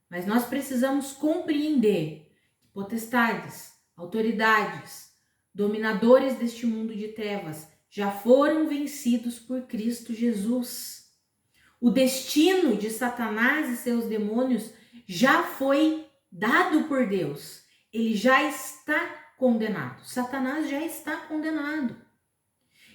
mas nós precisamos compreender que potestades, autoridades, dominadores deste mundo de trevas já foram vencidos por Cristo Jesus. O destino de Satanás e seus demônios já foi dado por Deus. Ele já está condenado. Satanás já está condenado.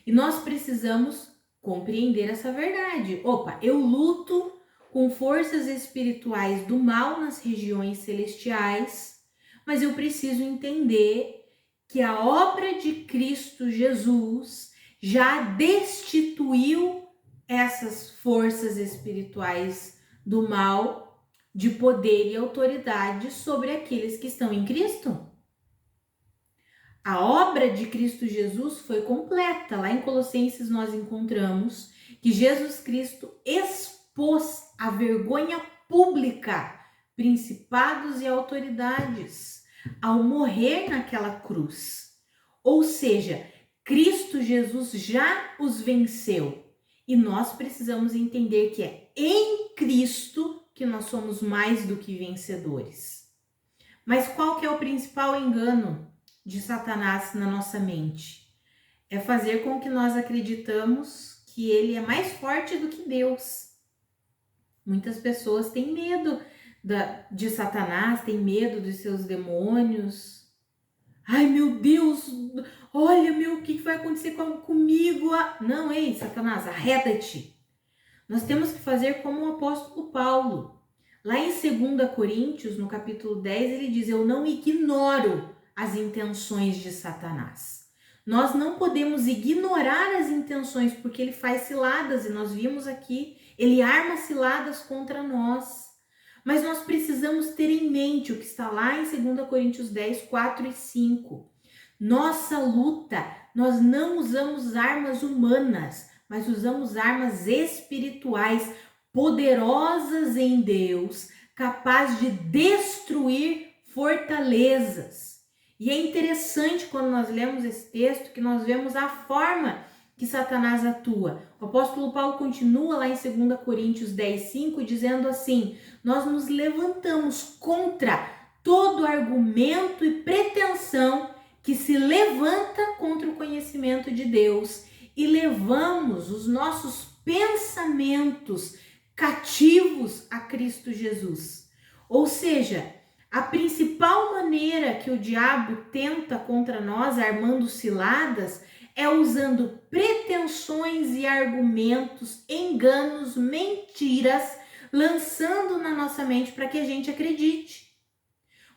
E nós precisamos compreender essa verdade. Eu luto com forças espirituais do mal nas regiões celestiais, mas eu preciso entender que a obra de Cristo Jesus já destituiu essas forças espirituais do mal de poder e autoridade sobre aqueles que estão em Cristo. A obra de Cristo Jesus foi completa. Lá em Colossenses nós encontramos que Jesus Cristo expôs a vergonha pública, principados e autoridades, ao morrer naquela cruz. Ou seja, Cristo Jesus já os venceu. E nós precisamos entender que é em Cristo que nós somos mais do que vencedores. Mas qual que é o principal engano de Satanás na nossa mente? É fazer com que nós acreditamos que ele é mais forte do que Deus. Muitas pessoas têm medo de Satanás, têm medo dos seus demônios. Ai, meu Deus, olha, o que vai acontecer comigo? Não, ei, Satanás, arreda-te. Nós temos que fazer como o apóstolo Paulo. Lá em 2 Coríntios, no capítulo 10, ele diz: eu não ignoro as intenções de Satanás. Nós não podemos ignorar as intenções, porque ele faz ciladas, e nós vimos aqui, ele arma ciladas contra nós. Mas nós precisamos ter em mente o que está lá em 2 Coríntios 10, 4 e 5. Nossa luta, nós não usamos armas humanas, mas usamos armas espirituais, poderosas em Deus, capazes de destruir fortalezas. E é interessante quando nós lemos esse texto que nós vemos a forma que Satanás atua. O apóstolo Paulo continua lá em 2 Coríntios 10, 5, dizendo assim: nós nos levantamos contra todo argumento e pretensão que se levanta contra o conhecimento de Deus e levamos os nossos pensamentos cativos a Cristo Jesus. Ou seja, a principal maneira que o diabo tenta contra nós, armando ciladas, é usando pretensões e argumentos, enganos, mentiras, lançando na nossa mente para que a gente acredite.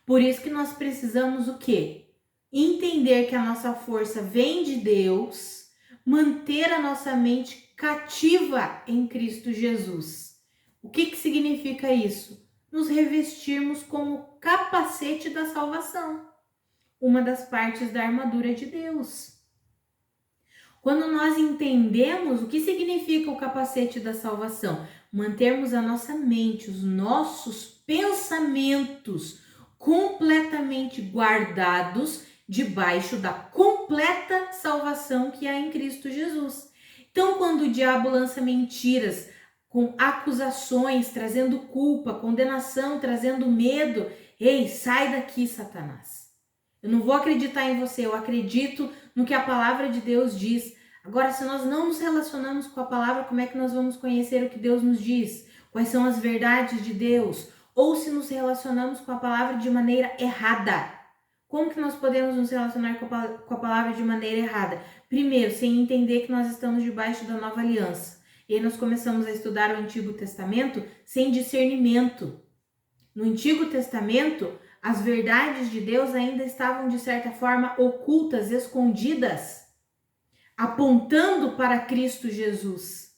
Por isso que nós precisamos o quê? Entender que a nossa força vem de Deus, manter a nossa mente cativa em Cristo Jesus. O que significa isso? Nos revestirmos como capacete da salvação, uma das partes da armadura de Deus. Quando nós entendemos o que significa o capacete da salvação, mantermos a nossa mente, os nossos pensamentos completamente guardados debaixo da completa salvação que há em Cristo Jesus. Então, quando o diabo lança mentiras, com acusações, trazendo culpa, condenação, trazendo medo, ei, sai daqui, Satanás. Eu não vou acreditar em você, eu acredito no que a palavra de Deus diz. Agora, se nós não nos relacionamos com a palavra, como é que nós vamos conhecer o que Deus nos diz? Quais são as verdades de Deus? Ou se nos relacionamos com a palavra de maneira errada? Como que nós podemos nos relacionar com a palavra de maneira errada? Primeiro, sem entender que nós estamos debaixo da nova aliança. E aí nós começamos a estudar o Antigo Testamento sem discernimento. No Antigo Testamento, as verdades de Deus ainda estavam, de certa forma, ocultas, escondidas, apontando para Cristo Jesus.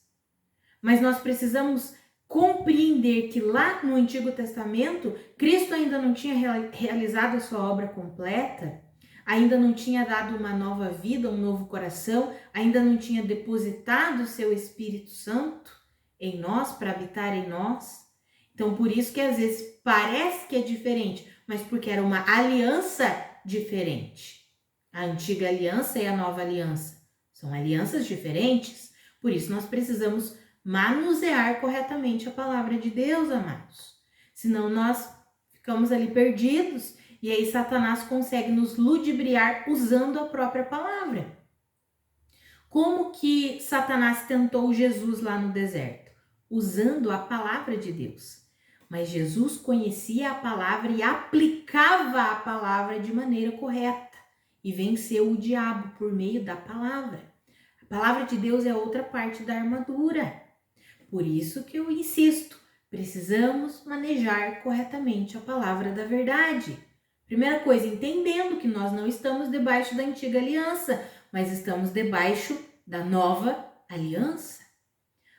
Mas nós precisamos compreender que lá no Antigo Testamento, Cristo ainda não tinha realizado a sua obra completa, ainda não tinha dado uma nova vida, um novo coração, ainda não tinha depositado o seu Espírito Santo em nós, para habitar em nós. Então, por isso que às vezes parece que é diferente, mas porque era uma aliança diferente. A antiga aliança e a nova aliança são alianças diferentes, por isso nós precisamos manusear corretamente a palavra de Deus, amados. Senão nós ficamos ali perdidos e aí Satanás consegue nos ludibriar usando a própria palavra. Como que Satanás tentou Jesus lá no deserto? Usando a palavra de Deus. Mas Jesus conhecia a palavra e aplicava a palavra de maneira correta e venceu o diabo por meio da palavra. A palavra de Deus é outra parte da armadura. Por isso que eu insisto, precisamos manejar corretamente a palavra da verdade. Primeira coisa, entendendo que nós não estamos debaixo da antiga aliança, mas estamos debaixo da nova aliança.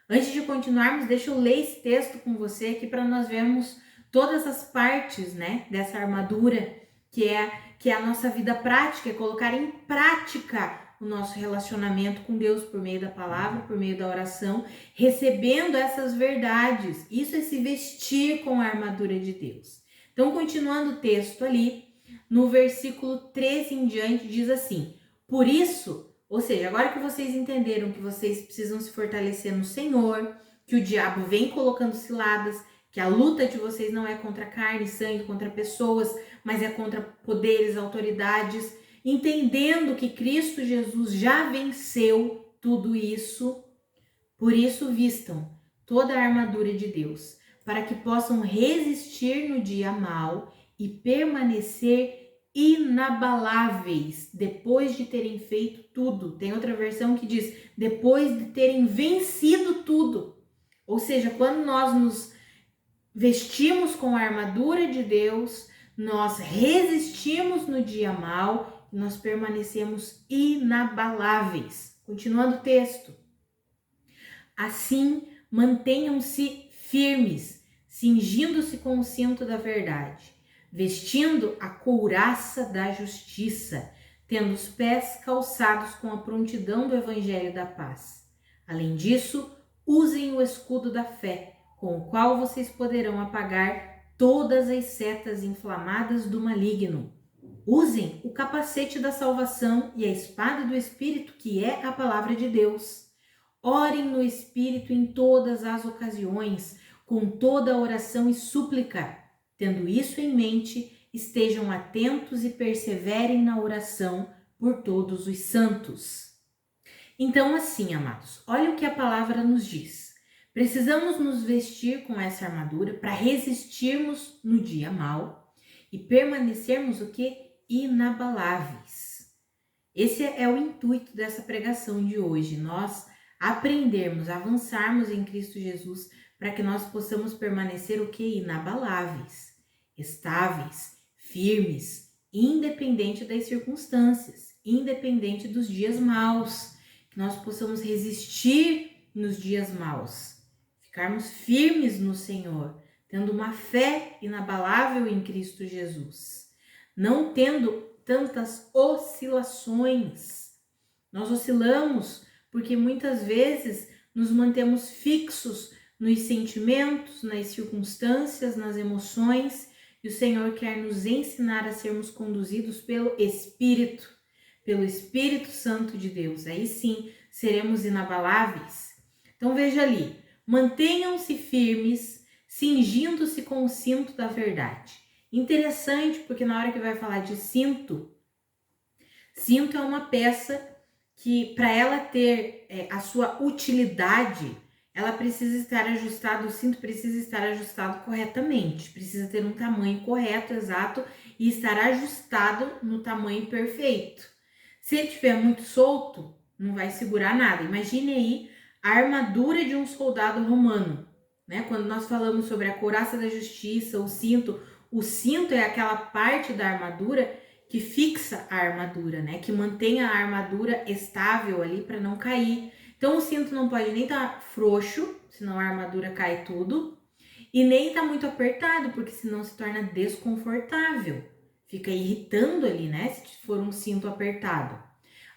Antes de continuarmos, deixa eu ler esse texto com você aqui para nós vermos todas as partes, dessa armadura, que é a nossa vida prática, é colocar em prática o nosso relacionamento com Deus por meio da palavra, por meio da oração, recebendo essas verdades. Isso é se vestir com a armadura de Deus. Então, continuando o texto ali, no versículo 13 em diante, diz assim: por isso, Ou seja, agora que vocês entenderam que vocês precisam se fortalecer no Senhor, que o diabo vem colocando ciladas, que a luta de vocês não é contra carne e sangue, contra pessoas, mas é contra poderes, autoridades, entendendo que Cristo Jesus já venceu tudo isso, por isso vistam toda a armadura de Deus, para que possam resistir no dia mau e permanecer inabaláveis depois de terem feito tudo. Tem outra versão que diz depois de terem vencido tudo. Ou seja, quando nós nos vestimos com a armadura de Deus, nós resistimos no dia mau e nós permanecemos inabaláveis. Continuando o texto. Assim, mantenham-se firmes, cingindo-se com o cinto da verdade, vestindo a couraça da justiça, tendo os pés calçados com a prontidão do evangelho da paz. Além disso, usem o escudo da fé, com o qual vocês poderão apagar todas as setas inflamadas do maligno. Usem o capacete da salvação e a espada do Espírito, que é a palavra de Deus. Orem no Espírito em todas as ocasiões, com toda oração e súplica. Tendo isso em mente, estejam atentos e perseverem na oração por todos os santos. Então, assim, amados, olha o que a palavra nos diz. Precisamos nos vestir com essa armadura para resistirmos no dia mau e permanecermos o que? Inabaláveis. Esse é o intuito dessa pregação de hoje. Nós aprendermos, avançarmos em Cristo Jesus para que nós possamos permanecer o que? Inabaláveis, estáveis, firmes, independente das circunstâncias, independente dos dias maus, que nós possamos resistir nos dias maus, ficarmos firmes no Senhor, tendo uma fé inabalável em Cristo Jesus, não tendo tantas oscilações. Nós oscilamos porque muitas vezes nos mantemos fixos nos sentimentos, nas circunstâncias, nas emoções, e o Senhor quer nos ensinar a sermos conduzidos pelo Espírito Santo de Deus. Aí sim, seremos inabaláveis. Então veja ali, mantenham-se firmes, cingindo-se com o cinto da verdade. Interessante, porque na hora que vai falar de cinto é uma peça que, para ela ter a sua utilidade, ela precisa estar ajustada, o cinto precisa estar ajustado corretamente, precisa ter um tamanho correto, exato, e estar ajustado no tamanho perfeito. Se ele estiver muito solto, não vai segurar nada. Imagine aí a armadura de um soldado romano, né? Quando nós falamos sobre a couraça da justiça, o cinto é aquela parte da armadura que fixa a armadura, né? Que mantém a armadura estável ali para não cair. Então o cinto não pode nem estar frouxo, senão a armadura cai tudo, e nem estar muito apertado, porque senão se torna desconfortável. Fica irritando ali, né? Se for um cinto apertado.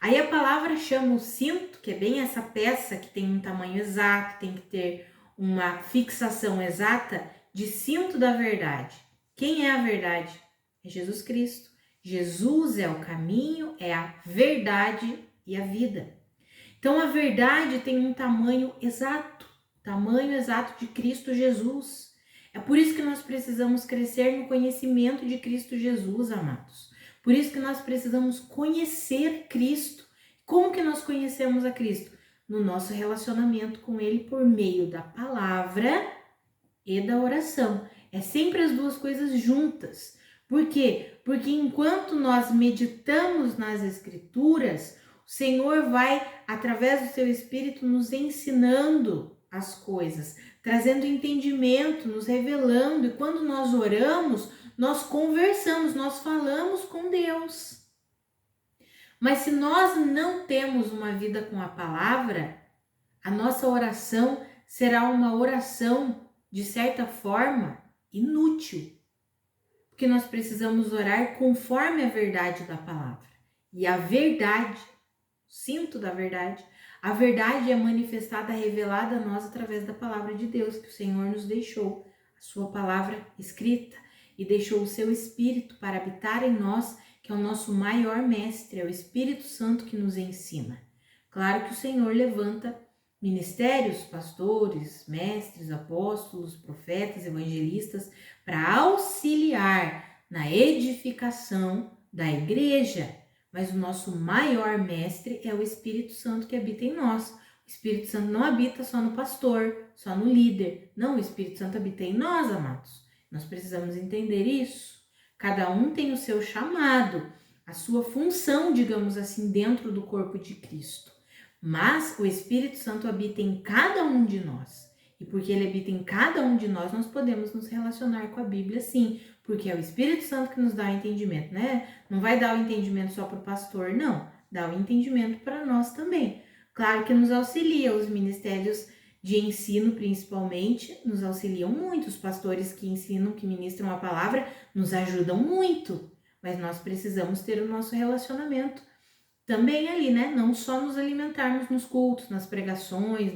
Aí a palavra chama o cinto, que é bem essa peça que tem um tamanho exato, tem que ter uma fixação exata, de cinto da verdade. Quem é a verdade? É Jesus Cristo. Jesus é o caminho, é a verdade e a vida. Então a verdade tem um tamanho exato de Cristo Jesus. É por isso que nós precisamos crescer no conhecimento de Cristo Jesus, amados. Por isso que nós precisamos conhecer Cristo. Como que nós conhecemos a Cristo? No nosso relacionamento com Ele por meio da palavra e da oração. É sempre as duas coisas juntas. Por quê? Porque enquanto nós meditamos nas Escrituras, o Senhor vai, através do seu Espírito, nos ensinando as coisas, trazendo entendimento, nos revelando. E quando nós oramos, nós conversamos, nós falamos com Deus. Mas se nós não temos uma vida com a palavra, a nossa oração será uma oração, de certa forma, inútil. Porque nós precisamos orar conforme a verdade da palavra. E a verdade, o cinto da verdade, a verdade é manifestada, revelada a nós através da palavra de Deus, que o Senhor nos deixou, a sua palavra escrita, e deixou o seu Espírito para habitar em nós, que que é o nosso maior mestre, é o Espírito Santo que nos ensina. Claro que o Senhor levanta ministérios, pastores, mestres, apóstolos, profetas, evangelistas, para auxiliar na edificação da igreja. Mas o nosso maior mestre é o Espírito Santo que habita em nós. O Espírito Santo não habita só no pastor, só no líder. Não, o Espírito Santo habita em nós, amados. Nós precisamos entender isso. Cada um tem o seu chamado, a sua função, digamos assim, dentro do corpo de Cristo. Mas o Espírito Santo habita em cada um de nós. E porque ele habita em cada um de nós, nós podemos nos relacionar com a Bíblia, sim. Porque é o Espírito Santo que nos dá o entendimento, né? Não vai dar o entendimento só para o pastor, não. Dá o entendimento para nós também. Claro que nos auxilia, os ministérios de ensino, principalmente, nos auxiliam muito. Os pastores que ensinam, que ministram a palavra, nos ajudam muito. Mas nós precisamos ter o nosso relacionamento também ali, né? Não só nos alimentarmos nos cultos, nas pregações,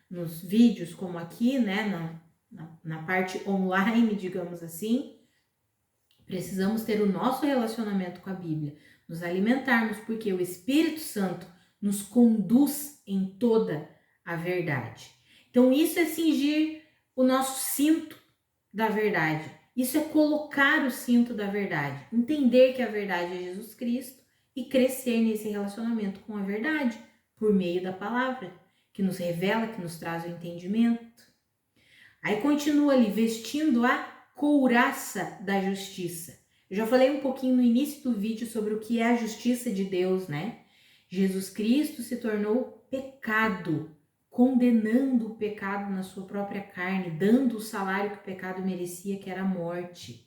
nos vídeos, como aqui, né? Na parte online, digamos assim. Precisamos ter o nosso relacionamento com a Bíblia, nos alimentarmos, porque o Espírito Santo nos conduz em toda a verdade. Então, isso é cingir o nosso cinto da verdade. Isso é colocar o cinto da verdade. Entender que a verdade é Jesus Cristo e crescer nesse relacionamento com a verdade por meio da palavra, que nos revela, que nos traz o entendimento. Aí continua ali, vestindo a couraça da justiça. Eu já falei um pouquinho no início do vídeo sobre o que é a justiça de Deus, né? Jesus Cristo se tornou pecado, condenando o pecado na sua própria carne, dando o salário que o pecado merecia, que era a morte.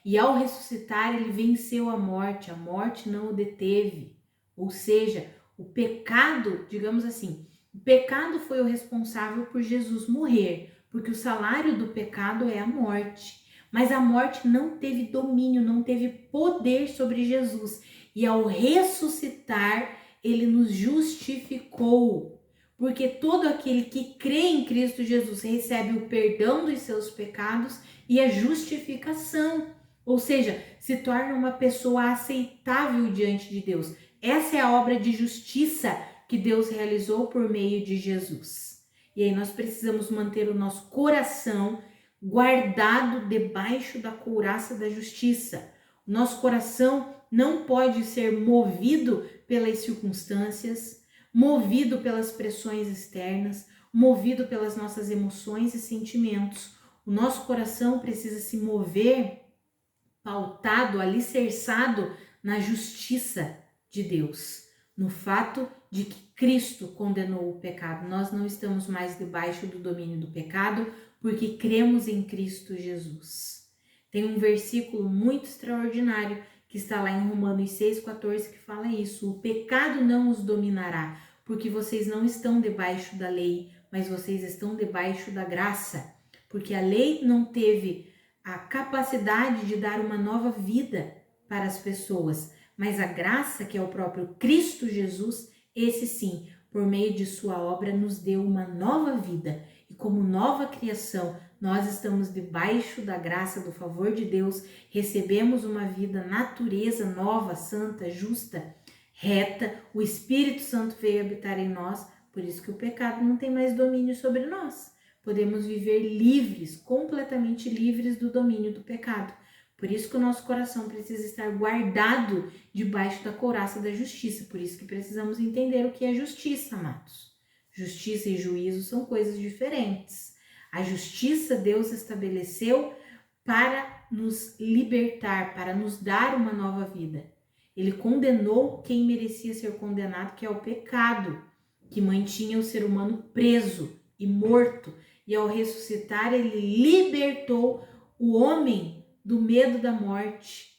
E ao ressuscitar, ele venceu a morte não o deteve. Ou seja, o pecado, digamos assim, o pecado foi o responsável por Jesus morrer, porque o salário do pecado é a morte. Mas a morte não teve domínio, não teve poder sobre Jesus. E ao ressuscitar, ele nos justificou. Porque todo aquele que crê em Cristo Jesus recebe o perdão dos seus pecados e a justificação. Ou seja, se torna uma pessoa aceitável diante de Deus. Essa é a obra de justiça que Deus realizou por meio de Jesus. E aí nós precisamos manter o nosso coração guardado debaixo da couraça da justiça. O nosso coração não pode ser movido pelas circunstâncias, movido pelas pressões externas, movido pelas nossas emoções e sentimentos. O nosso coração precisa se mover pautado, alicerçado na justiça de Deus, no fato de que Cristo condenou o pecado. Nós não estamos mais debaixo do domínio do pecado, porque cremos em Cristo Jesus. Tem um versículo muito extraordinário que está lá em Romanos 6,14 que fala isso: o pecado não os dominará, porque vocês não estão debaixo da lei, mas vocês estão debaixo da graça, porque a lei não teve a capacidade de dar uma nova vida para as pessoas, mas a graça, que é o próprio Cristo Jesus, esse sim, por meio de sua obra, nos deu uma nova vida. E como nova criação, nós estamos debaixo da graça, do favor de Deus, recebemos uma vida, natureza nova, santa, justa, reta. O Espírito Santo veio habitar em nós, por isso que o pecado não tem mais domínio sobre nós. Podemos viver livres, completamente livres do domínio do pecado. Por isso que o nosso coração precisa estar guardado debaixo da couraça da justiça. Por isso que precisamos entender o que é justiça, amados. Justiça e juízo são coisas diferentes. A justiça Deus estabeleceu para nos libertar, para nos dar uma nova vida. Ele condenou quem merecia ser condenado, que é o pecado, que mantinha o ser humano preso e morto. E ao ressuscitar, ele libertou o homem do medo da morte.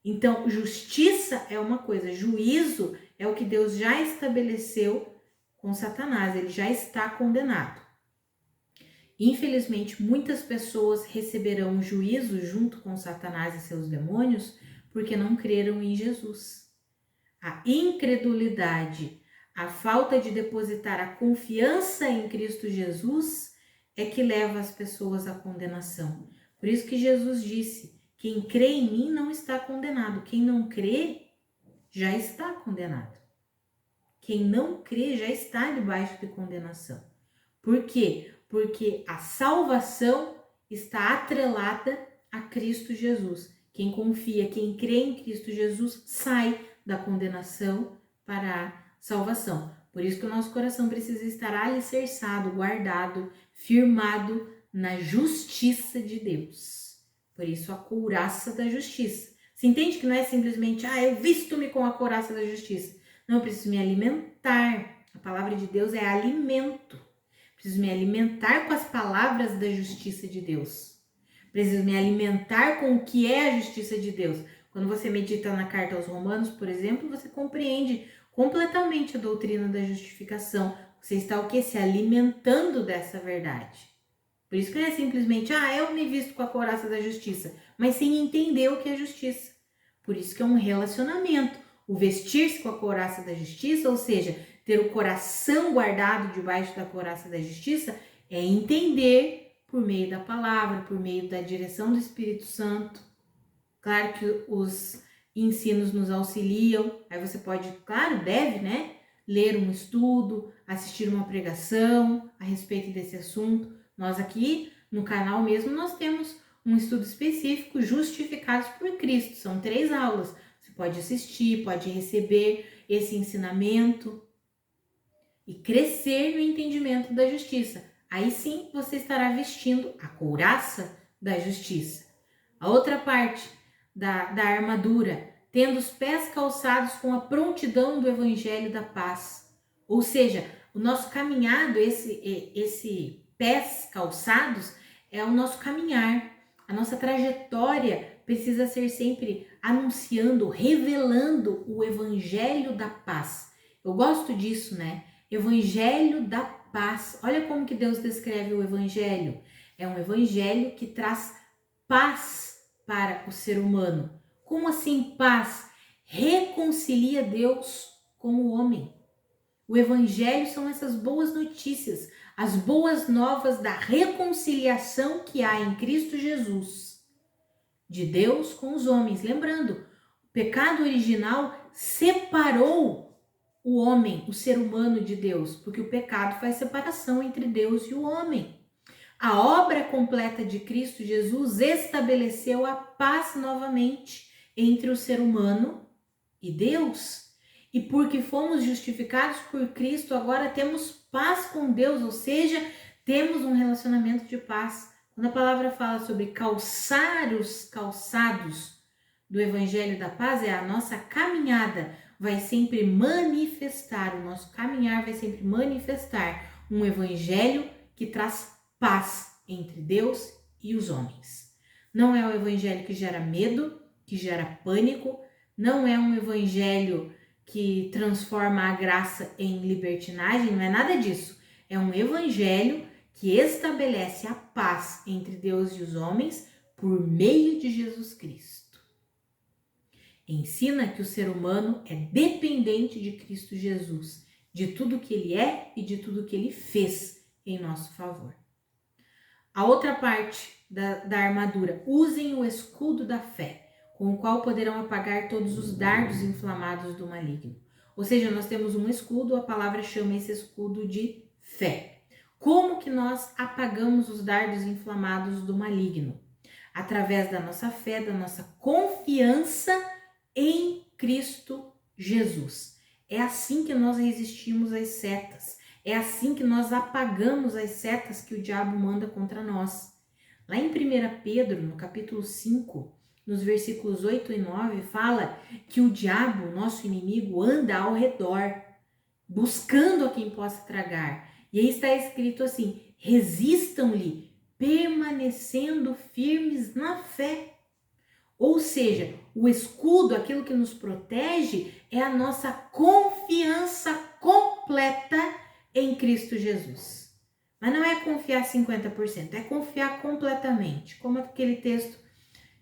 Então, justiça é uma coisa, juízo é o que Deus já estabeleceu com Satanás, ele já está condenado. Infelizmente, muitas pessoas receberão juízo junto com Satanás e seus demônios porque não creram em Jesus. A incredulidade, a falta de depositar a confiança em Cristo Jesus é que leva as pessoas à condenação. Por isso que Jesus disse Quem crê em mim não está condenado. Quem não crê já está condenado. Quem não crê já está debaixo de condenação. Por quê? Porque a salvação está atrelada a Cristo Jesus. Quem confia, quem crê em Cristo Jesus, sai da condenação para a salvação. Por isso que o nosso coração precisa estar alicerçado, guardado, firmado na justiça de Deus. Por isso a couraça da justiça. Você entende que não é simplesmente, eu visto-me com a couraça da justiça. Não, eu preciso me alimentar. A palavra de Deus é alimento. Preciso me alimentar com as palavras da justiça de Deus. Preciso me alimentar com o que é a justiça de Deus. Quando você medita na carta aos Romanos, por exemplo, você compreende completamente a doutrina da justificação. Você está o quê? Se alimentando dessa verdade. Por isso que não é simplesmente, eu me visto com a couraça da justiça, mas sem entender o que é justiça. Por isso que é um relacionamento. O vestir-se com a couraça da justiça, ou seja, ter o coração guardado debaixo da couraça da justiça, é entender por meio da palavra, por meio da direção do Espírito Santo. Claro que os ensinos nos auxiliam, aí você pode, claro, deve, ler um estudo, assistir uma pregação a respeito desse assunto. Nós aqui no canal mesmo, nós temos um estudo específico, Justificados por Cristo. São 3 aulas. Você pode assistir, pode receber esse ensinamento e crescer no entendimento da justiça. Aí sim você estará vestindo a couraça da justiça. A outra parte da armadura, tendo os pés calçados com a prontidão do evangelho da paz. Ou seja, o nosso caminhado, esse pés calçados, é o nosso caminhar. A nossa trajetória precisa ser sempre anunciando, revelando o evangelho da paz. Eu gosto disso, Evangelho da paz. Olha como que Deus descreve o evangelho. É um evangelho que traz paz para o ser humano. Como assim paz? Reconcilia Deus com o homem. O evangelho são essas boas notícias, as boas novas da reconciliação que há em Cristo Jesus, de Deus com os homens. Lembrando, o pecado original separou o homem, o ser humano de Deus, porque o pecado faz separação entre Deus e o homem. A obra completa de Cristo Jesus estabeleceu a paz novamente entre o ser humano e Deus. E porque fomos justificados por Cristo, agora temos paz com Deus, ou seja, temos um relacionamento de paz. Quando a palavra fala sobre calçar os calçados do Evangelho da Paz, é a nossa caminhada, vai sempre manifestar, o nosso caminhar vai sempre manifestar um Evangelho que traz paz entre Deus e os homens. Não é um Evangelho que gera medo, que gera pânico, não é um Evangelho que transforma a graça em libertinagem, não é nada disso. É um Evangelho que estabelece a paz entre Deus e os homens por meio de Jesus Cristo. Ensina que o ser humano é dependente de Cristo Jesus, de tudo que ele é e de tudo que ele fez em nosso favor. A outra parte da armadura, usem o escudo da fé, com o qual poderão apagar todos os dardos inflamados do maligno. Ou seja, nós temos um escudo, a palavra chama esse escudo de fé. Como que nós apagamos os dardos inflamados do maligno? Através da nossa fé, da nossa confiança em Cristo Jesus. É assim que nós resistimos às setas. É assim que nós apagamos as setas que o diabo manda contra nós. Lá em 1 Pedro, no capítulo 5, nos versículos 8 e 9, fala que o diabo, nosso inimigo, anda ao redor, buscando a quem possa tragar. E aí está escrito assim: resistam-lhe, permanecendo firmes na fé. Ou seja, o escudo, aquilo que nos protege, é a nossa confiança completa em Cristo Jesus. Mas não é confiar 50%, é confiar completamente. Como aquele texto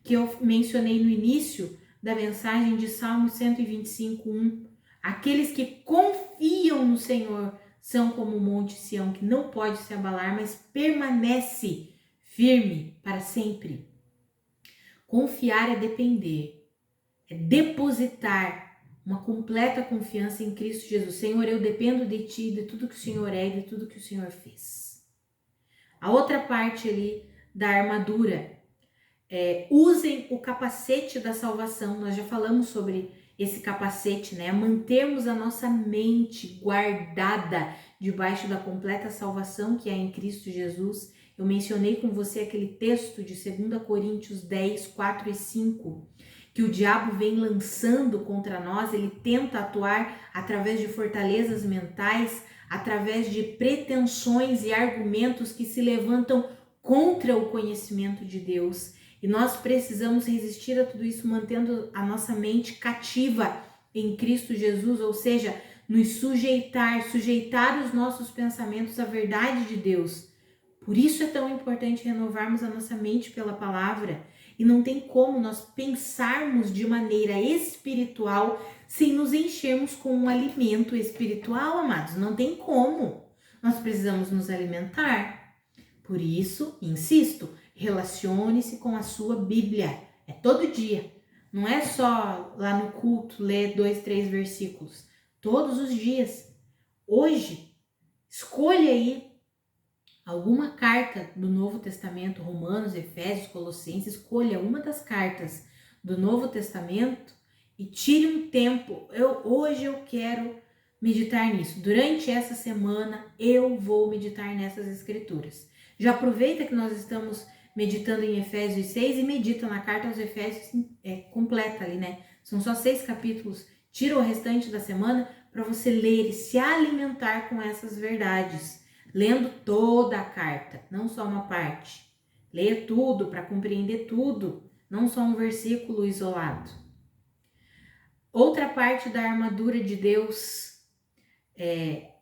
que eu mencionei no início da mensagem de Salmo 125:1. Aqueles que confiam no Senhor são como o monte Sião, que não pode se abalar, mas permanece firme para sempre. Confiar é depender, é depositar uma completa confiança em Cristo Jesus. Senhor, eu dependo de Ti, de tudo que o Senhor é e de tudo que o Senhor fez. A outra parte ali da armadura, usem o capacete da salvação. Nós já falamos sobre esse capacete, né? Mantermos a nossa mente guardada debaixo da completa salvação que é em Cristo Jesus. Eu mencionei com você aquele texto de 2 Coríntios 10, 4 e 5, que o diabo vem lançando contra nós. Ele tenta atuar através de fortalezas mentais, através de pretensões e argumentos que se levantam contra o conhecimento de Deus. E nós precisamos resistir a tudo isso mantendo a nossa mente cativa em Cristo Jesus, ou seja, nos sujeitar os nossos pensamentos à verdade de Deus. Por isso é tão importante renovarmos a nossa mente pela palavra. E não tem como nós pensarmos de maneira espiritual sem nos enchermos com um alimento espiritual, amados. Não tem como. Nós precisamos nos alimentar. Por isso, insisto, relacione-se com a sua Bíblia. É todo dia. Não é só lá no culto ler 2, 3 versículos. Todos os dias. Hoje, escolha aí alguma carta do Novo Testamento, Romanos, Efésios, Colossenses. Escolha uma das cartas do Novo Testamento e tire um tempo. Hoje eu quero meditar nisso. Durante essa semana eu vou meditar nessas escrituras. Já aproveita que nós estamos meditando em Efésios 6 e medita na carta aos Efésios completa ali, né? São só 6 capítulos. Tira o restante da semana para você ler e se alimentar com essas verdades. Lendo toda a carta, não só uma parte. Leia tudo para compreender tudo, não só um versículo isolado. Outra parte da armadura de Deus é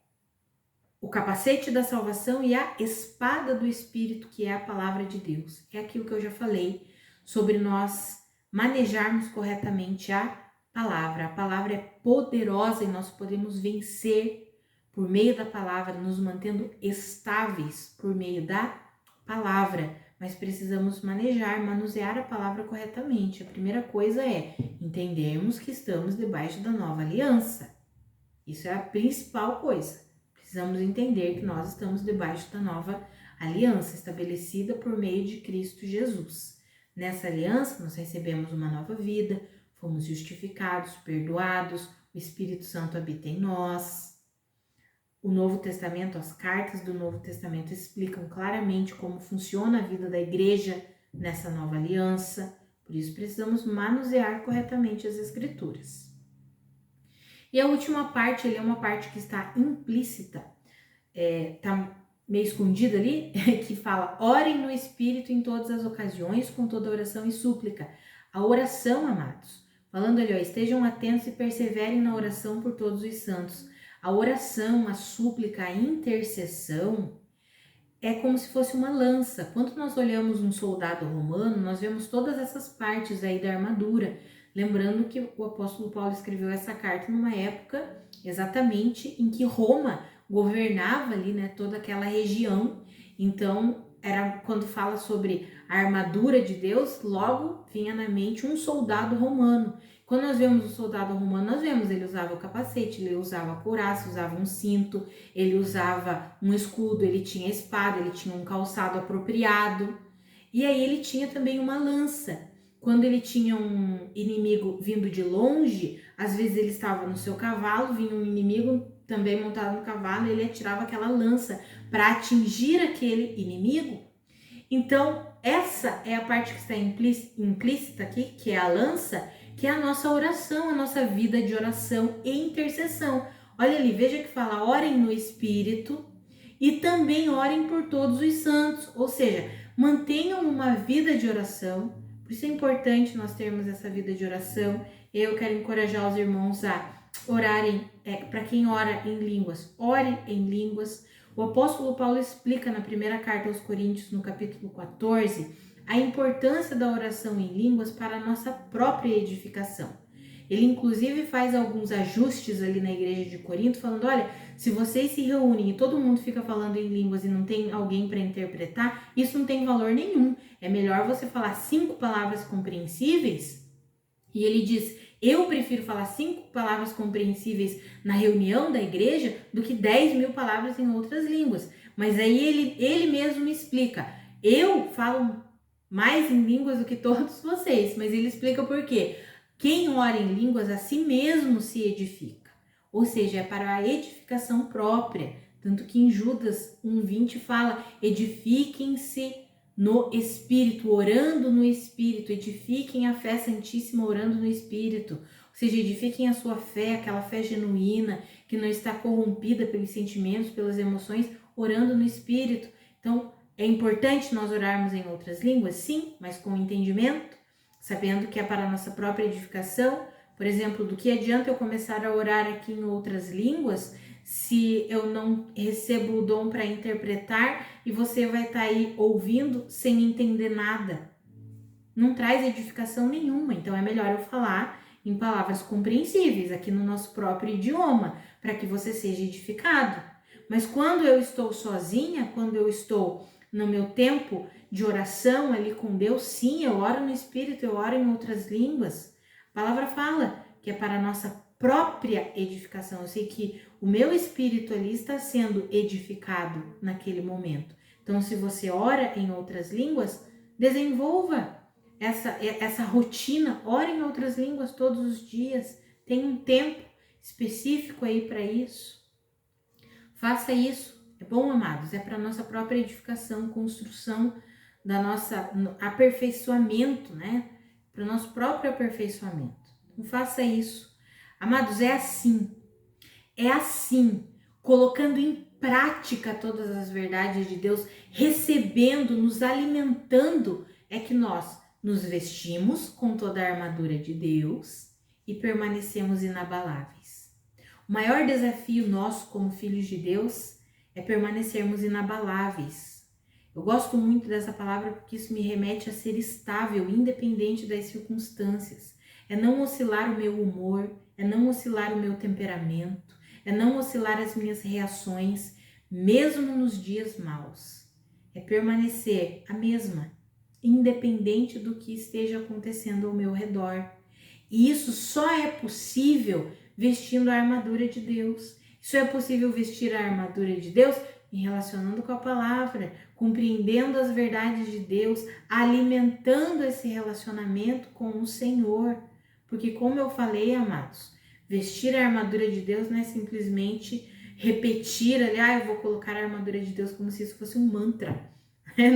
o capacete da salvação e a espada do Espírito, que é a palavra de Deus. É aquilo que eu já falei sobre nós manejarmos corretamente a palavra. A palavra é poderosa e nós podemos vencer por meio da palavra, nos mantendo estáveis por meio da palavra. Mas precisamos manusear a palavra corretamente. A primeira coisa é entendermos que estamos debaixo da nova aliança. Isso é a principal coisa. Precisamos entender que nós estamos debaixo da nova aliança, estabelecida por meio de Cristo Jesus. Nessa aliança, nós recebemos uma nova vida, fomos justificados, perdoados, o Espírito Santo habita em nós. O Novo Testamento, as cartas do Novo Testamento explicam claramente como funciona a vida da igreja nessa nova aliança. Por isso, precisamos manusear corretamente as Escrituras. E a última parte, é uma parte que está implícita, está meio escondida ali, que fala: orem no Espírito em todas as ocasiões, com toda oração e súplica. A oração, amados, falando ali, estejam atentos e perseverem na oração por todos os santos. A oração, a súplica, a intercessão é como se fosse uma lança. Quando nós olhamos um soldado romano, nós vemos todas essas partes aí da armadura. Lembrando que o apóstolo Paulo escreveu essa carta numa época exatamente em que Roma governava ali, né, toda aquela região. Então, era quando fala sobre a armadura de Deus, logo vinha na mente um soldado romano. Quando nós vemos o soldado romano, nós vemos ele usava o capacete, ele usava a couraça, usava um cinto, ele usava um escudo, ele tinha espada, ele tinha um calçado apropriado. E aí ele tinha também uma lança. Quando ele tinha um inimigo vindo de longe, às vezes ele estava no seu cavalo, vinha um inimigo também montado no cavalo, e ele atirava aquela lança para atingir aquele inimigo. Então, essa é a parte que está implícita aqui, que é a lança, que é a nossa oração, a nossa vida de oração e intercessão. Olha ali, veja que fala: orem no Espírito e também orem por todos os santos. Ou seja, mantenham uma vida de oração. Por isso é importante nós termos essa vida de oração. Eu quero encorajar os irmãos a orarem, para quem ora em línguas, ore em línguas. O apóstolo Paulo explica na primeira carta aos Coríntios, no capítulo 14, a importância da oração em línguas para a nossa própria edificação. Ele inclusive faz alguns ajustes ali na igreja de Corinto, falando, olha, se vocês se reúnem e todo mundo fica falando em línguas e não tem alguém para interpretar, isso não tem valor nenhum. É melhor você falar 5 palavras compreensíveis. E ele diz, eu prefiro falar 5 palavras compreensíveis na reunião da igreja do que 10.000 palavras em outras línguas. Mas aí ele mesmo me explica, eu falo mais em línguas do que todos vocês, mas ele explica por quê. Quem ora em línguas a si mesmo se edifica, ou seja, é para a edificação própria. Tanto que em Judas 1:20 fala, edifiquem-se no Espírito, orando no Espírito, edifiquem a fé santíssima orando no Espírito, ou seja, edifiquem a sua fé, aquela fé genuína, que não está corrompida pelos sentimentos, pelas emoções, orando no Espírito. Então, é importante nós orarmos em outras línguas? Sim, mas com entendimento, sabendo que é para a nossa própria edificação. Por exemplo, do que adianta eu começar a orar aqui em outras línguas se eu não recebo o dom para interpretar e você vai estar aí ouvindo sem entender nada? Não traz edificação nenhuma, então é melhor eu falar em palavras compreensíveis aqui no nosso próprio idioma, para que você seja edificado. Mas quando eu estou sozinha, quando eu estou no meu tempo de oração ali com Deus, sim, eu oro no Espírito, eu oro em outras línguas. A palavra fala que é para a nossa própria edificação. Eu sei que o meu espírito ali está sendo edificado naquele momento. Então, se você ora em outras línguas, desenvolva essa rotina, ore em outras línguas todos os dias. Tem um tempo específico aí para isso. Faça isso. É bom, amados, é para nossa própria edificação, construção da nossa aperfeiçoamento, né? Para o nosso próprio aperfeiçoamento. Então faça isso. Amados, é assim, colocando em prática todas as verdades de Deus, recebendo, nos alimentando, é que nós nos vestimos com toda a armadura de Deus e permanecemos inabaláveis. O maior desafio nosso como filhos de Deus é permanecermos inabaláveis. Eu gosto muito dessa palavra porque isso me remete a ser estável, independente das circunstâncias. É não oscilar o meu humor, é não oscilar o meu temperamento, é não oscilar as minhas reações, mesmo nos dias maus. É permanecer a mesma, independente do que esteja acontecendo ao meu redor. E isso só é possível vestindo a armadura de Deus. Isso é possível vestir a armadura de Deus em relacionando com a palavra, compreendendo as verdades de Deus, alimentando esse relacionamento com o Senhor. Porque como eu falei, amados, vestir a armadura de Deus não é simplesmente repetir ali, eu vou colocar a armadura de Deus como se isso fosse um mantra.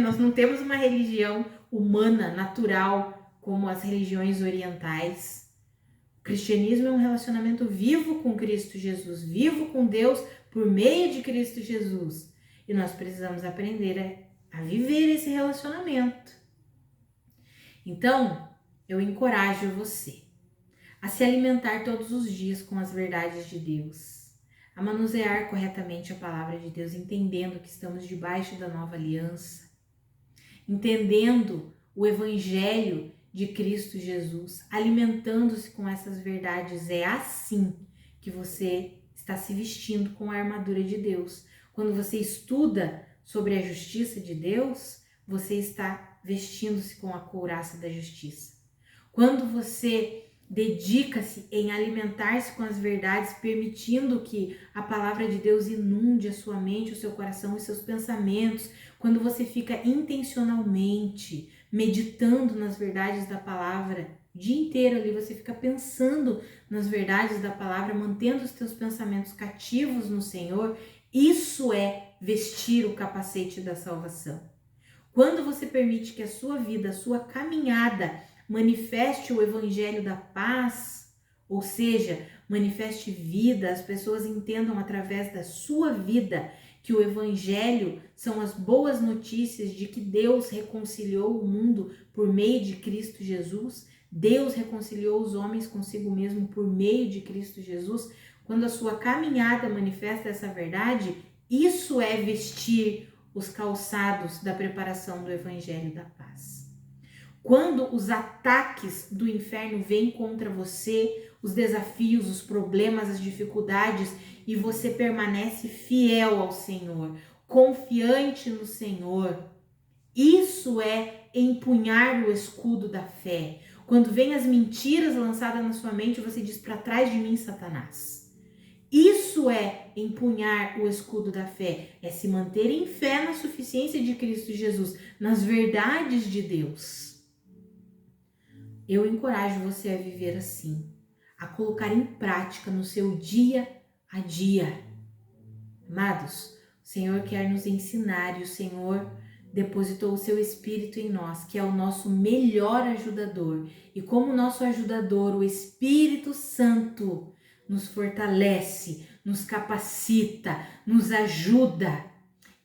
Nós não temos uma religião humana, natural, como as religiões orientais. O cristianismo é um relacionamento vivo com Cristo Jesus, vivo com Deus por meio de Cristo Jesus. E nós precisamos aprender a viver esse relacionamento. Então, eu encorajo você a se alimentar todos os dias com as verdades de Deus, a manusear corretamente a palavra de Deus, entendendo que estamos debaixo da nova aliança, entendendo o evangelho de Cristo Jesus, alimentando-se com essas verdades. É assim que você está se vestindo com a armadura de Deus. Quando você estuda sobre a justiça de Deus, você está vestindo-se com a couraça da justiça. Quando você dedica-se em alimentar-se com as verdades, permitindo que a palavra de Deus inunde a sua mente, o seu coração e seus pensamentos, quando você fica intencionalmente meditando nas verdades da palavra, o dia inteiro ali você fica pensando nas verdades da palavra, mantendo os teus pensamentos cativos no Senhor, isso é vestir o capacete da salvação. Quando você permite que a sua vida, a sua caminhada manifeste o evangelho da paz, ou seja, manifeste vida, as pessoas entendam através da sua vida que o evangelho são as boas notícias de que Deus reconciliou o mundo por meio de Cristo Jesus, Deus reconciliou os homens consigo mesmo por meio de Cristo Jesus. Quando a sua caminhada manifesta essa verdade, isso é vestir os calçados da preparação do evangelho da paz. Quando os ataques do inferno vêm contra você, os desafios, os problemas, as dificuldades, e você permanece fiel ao Senhor, confiante no Senhor, isso é empunhar o escudo da fé. Quando vem as mentiras lançadas na sua mente, você diz: para trás de mim, Satanás. Isso é empunhar o escudo da fé, é se manter em fé na suficiência de Cristo Jesus, nas verdades de Deus. Eu encorajo você a viver assim, a colocar em prática no seu dia a dia. Amados, o Senhor quer nos ensinar e o Senhor depositou o seu Espírito em nós, que é o nosso melhor ajudador. E como nosso ajudador, o Espírito Santo nos fortalece, nos capacita, nos ajuda.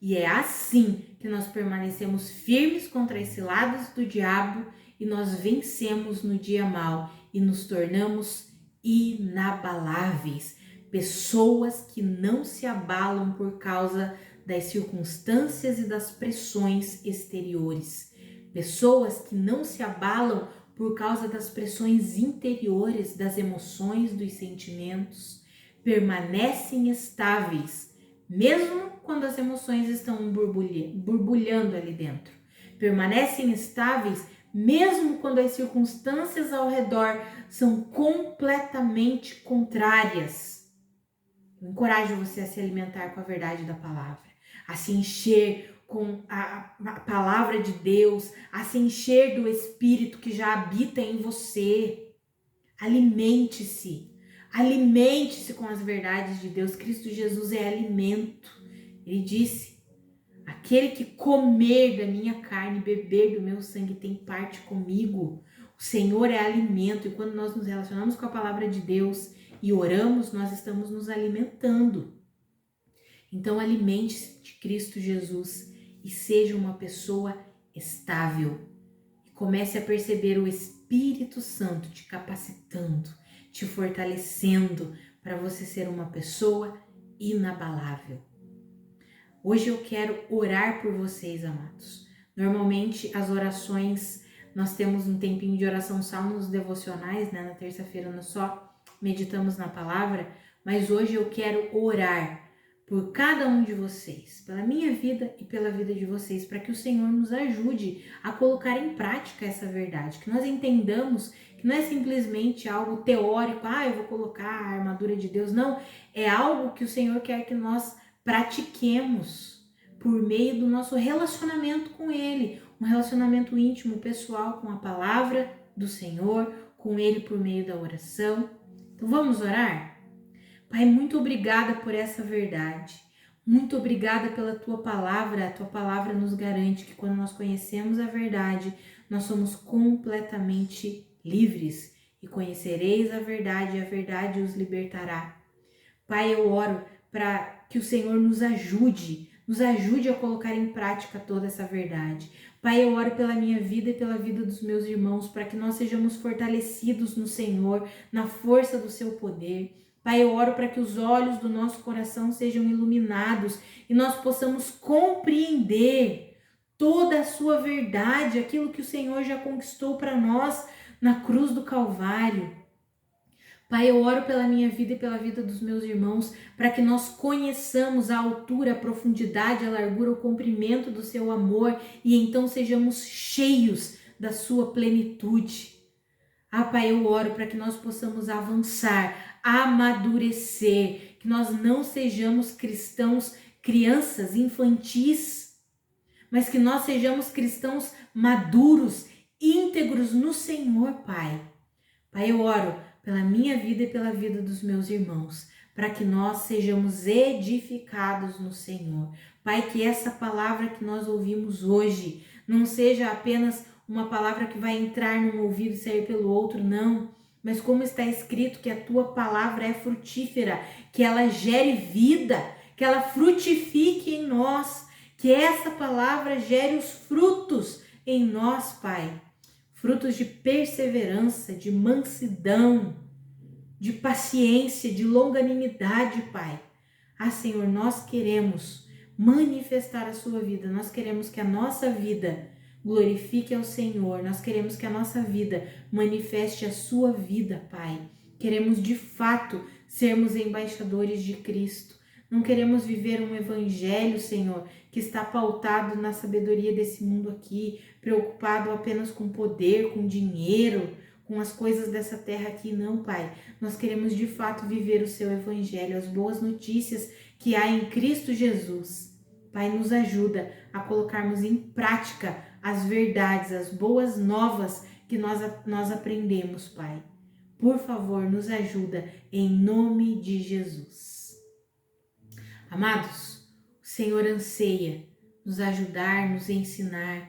E é assim que nós permanecemos firmes contra as ciladas do diabo e nós vencemos no dia mau e nos tornamos inabaláveis. Pessoas que não se abalam por causa das circunstâncias e das pressões exteriores. Pessoas que não se abalam por causa das pressões interiores, das emoções, dos sentimentos. Permanecem estáveis, mesmo quando as emoções estão borbulhando ali dentro. Permanecem estáveis, mesmo quando as circunstâncias ao redor são completamente contrárias. Eu encorajo você a se alimentar com a verdade da palavra, a se encher com a palavra de Deus, a se encher do Espírito que já habita em você. Alimente-se com as verdades de Deus. Cristo Jesus é alimento. Ele disse: aquele que comer da minha carne e beber do meu sangue tem parte comigo. O Senhor é alimento, e quando nós nos relacionamos com a palavra de Deus e oramos, nós estamos nos alimentando. Então alimente-se de Cristo Jesus e seja uma pessoa estável. E comece a perceber o Espírito Santo te capacitando, te fortalecendo para você ser uma pessoa inabalável. Hoje eu quero orar por vocês, amados. Normalmente as orações, nós temos um tempinho de oração só nos devocionais, né? Na terça-feira nós só meditamos na palavra, mas hoje eu quero orar por cada um de vocês, pela minha vida e pela vida de vocês, para que o Senhor nos ajude a colocar em prática essa verdade, que nós entendamos que não é simplesmente algo teórico, eu vou colocar a armadura de Deus, não, é algo que o Senhor quer que nós pratiquemos por meio do nosso relacionamento com Ele, um relacionamento íntimo, pessoal com a palavra do Senhor, com Ele por meio da oração. Então vamos orar? Pai, muito obrigada por essa verdade. Muito obrigada pela Tua palavra. A Tua palavra nos garante que quando nós conhecemos a verdade, nós somos completamente livres. E conhecereis a verdade, e a verdade os libertará. Pai, eu oro para que o Senhor nos ajude a colocar em prática toda essa verdade. Pai, eu oro pela minha vida e pela vida dos meus irmãos, para que nós sejamos fortalecidos no Senhor, na força do seu poder. Pai, eu oro para que os olhos do nosso coração sejam iluminados e nós possamos compreender toda a sua verdade, aquilo que o Senhor já conquistou para nós na cruz do Calvário. Pai, eu oro pela minha vida e pela vida dos meus irmãos, para que nós conheçamos a altura, a profundidade, a largura, o comprimento do seu amor e então sejamos cheios da sua plenitude. Pai, eu oro para que nós possamos avançar, amadurecer, que nós não sejamos cristãos, crianças, infantis, mas que nós sejamos cristãos maduros, íntegros no Senhor, Pai. Pai, eu oro pela minha vida e pela vida dos meus irmãos, para que nós sejamos edificados no Senhor. Pai, que essa palavra que nós ouvimos hoje não seja apenas uma palavra que vai entrar num ouvido e sair pelo outro, não. Mas como está escrito que a tua palavra é frutífera, que ela gere vida, que ela frutifique em nós, que essa palavra gere os frutos em nós, Pai. Frutos de perseverança, de mansidão, de paciência, de longanimidade, Pai. Senhor, nós queremos manifestar a sua vida, nós queremos que a nossa vida glorifique ao Senhor. Nós queremos que a nossa vida manifeste a sua vida, Pai. Queremos de fato sermos embaixadores de Cristo. Não queremos viver um evangelho, Senhor, que está pautado na sabedoria desse mundo aqui, preocupado apenas com poder, com dinheiro, com as coisas dessa terra aqui. Não, Pai. Nós queremos de fato viver o seu evangelho, as boas notícias que há em Cristo Jesus. Pai, nos ajuda a colocarmos em prática as verdades, as boas novas que nós aprendemos, Pai. Por favor, nos ajuda em nome de Jesus. Amados, o Senhor anseia nos ajudar, nos ensinar,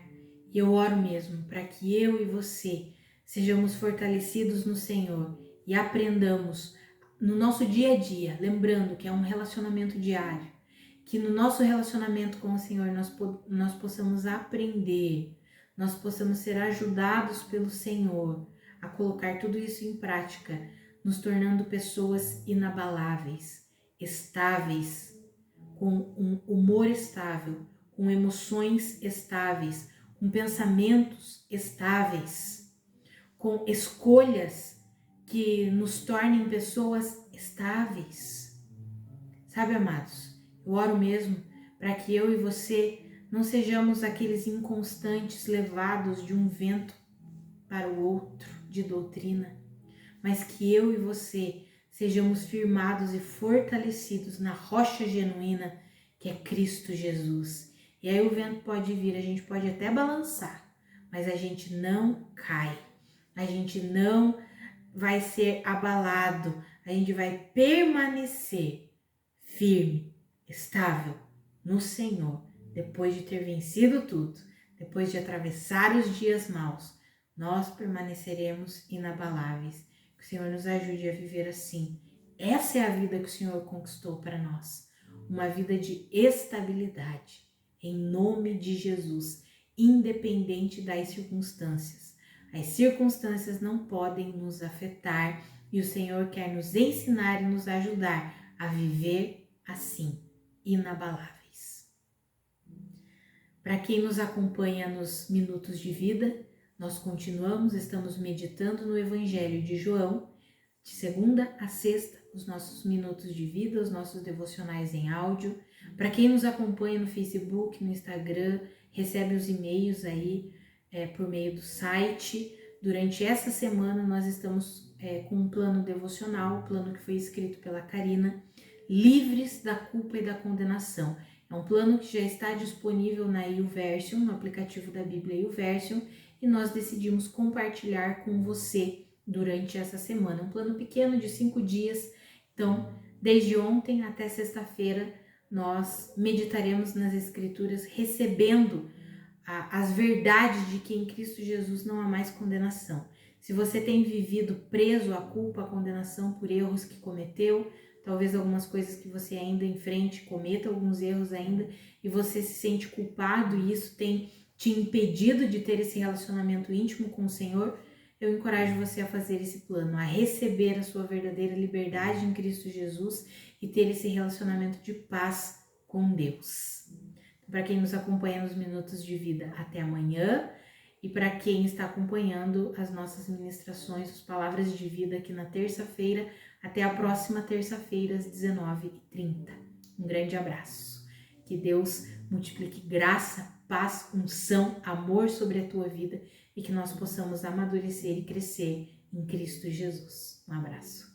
e eu oro mesmo para que eu e você sejamos fortalecidos no Senhor e aprendamos no nosso dia a dia, lembrando que é um relacionamento diário, que no nosso relacionamento com o Senhor nós possamos aprender, nós possamos ser ajudados pelo Senhor a colocar tudo isso em prática, nos tornando pessoas inabaláveis, estáveis, com um humor estável, com emoções estáveis, com pensamentos estáveis, com escolhas que nos tornem pessoas estáveis. Sabe, amados, eu oro mesmo para que eu e você não sejamos aqueles inconstantes levados de um vento para o outro de doutrina, mas que eu e você sejamos firmados e fortalecidos na rocha genuína que é Cristo Jesus. E aí o vento pode vir, a gente pode até balançar, mas a gente não cai, a gente não vai ser abalado, a gente vai permanecer firme, estável no Senhor, depois de ter vencido tudo, depois de atravessar os dias maus, nós permaneceremos inabaláveis. Que o Senhor nos ajude a viver assim. Essa é a vida que o Senhor conquistou para nós, uma vida de estabilidade, em nome de Jesus, independente das circunstâncias. As circunstâncias não podem nos afetar e o Senhor quer nos ensinar e nos ajudar a viver assim, inabaláveis. Para quem nos acompanha nos Minutos de Vida, nós estamos meditando no Evangelho de João, de segunda a sexta, os nossos Minutos de Vida, os nossos devocionais em áudio. Para quem nos acompanha no Facebook, no Instagram, recebe os e-mails aí por meio do site. Durante essa semana nós estamos com um plano devocional, o plano que foi escrito pela Karina, Livres da Culpa e da Condenação. É um plano que já está disponível na YouVersion, no aplicativo da Bíblia YouVersion, e nós decidimos compartilhar com você durante essa semana. Um plano pequeno de 5 dias, então desde ontem até sexta-feira nós meditaremos nas Escrituras, recebendo as verdades de que em Cristo Jesus não há mais condenação. Se você tem vivido preso à culpa, à condenação por erros que cometeu, talvez algumas coisas que você ainda enfrente, cometa alguns erros ainda, e você se sente culpado e isso tem te impedido de ter esse relacionamento íntimo com o Senhor, eu encorajo você a fazer esse plano, a receber a sua verdadeira liberdade em Cristo Jesus e ter esse relacionamento de paz com Deus. Para quem nos acompanha nos Minutos de Vida, até amanhã. E para quem está acompanhando as nossas ministrações, as Palavras de Vida aqui na terça-feira, até a próxima terça-feira às 19h30. Um grande abraço. Que Deus multiplique graça, paz, unção, amor sobre a tua vida e que nós possamos amadurecer e crescer em Cristo Jesus. Um abraço.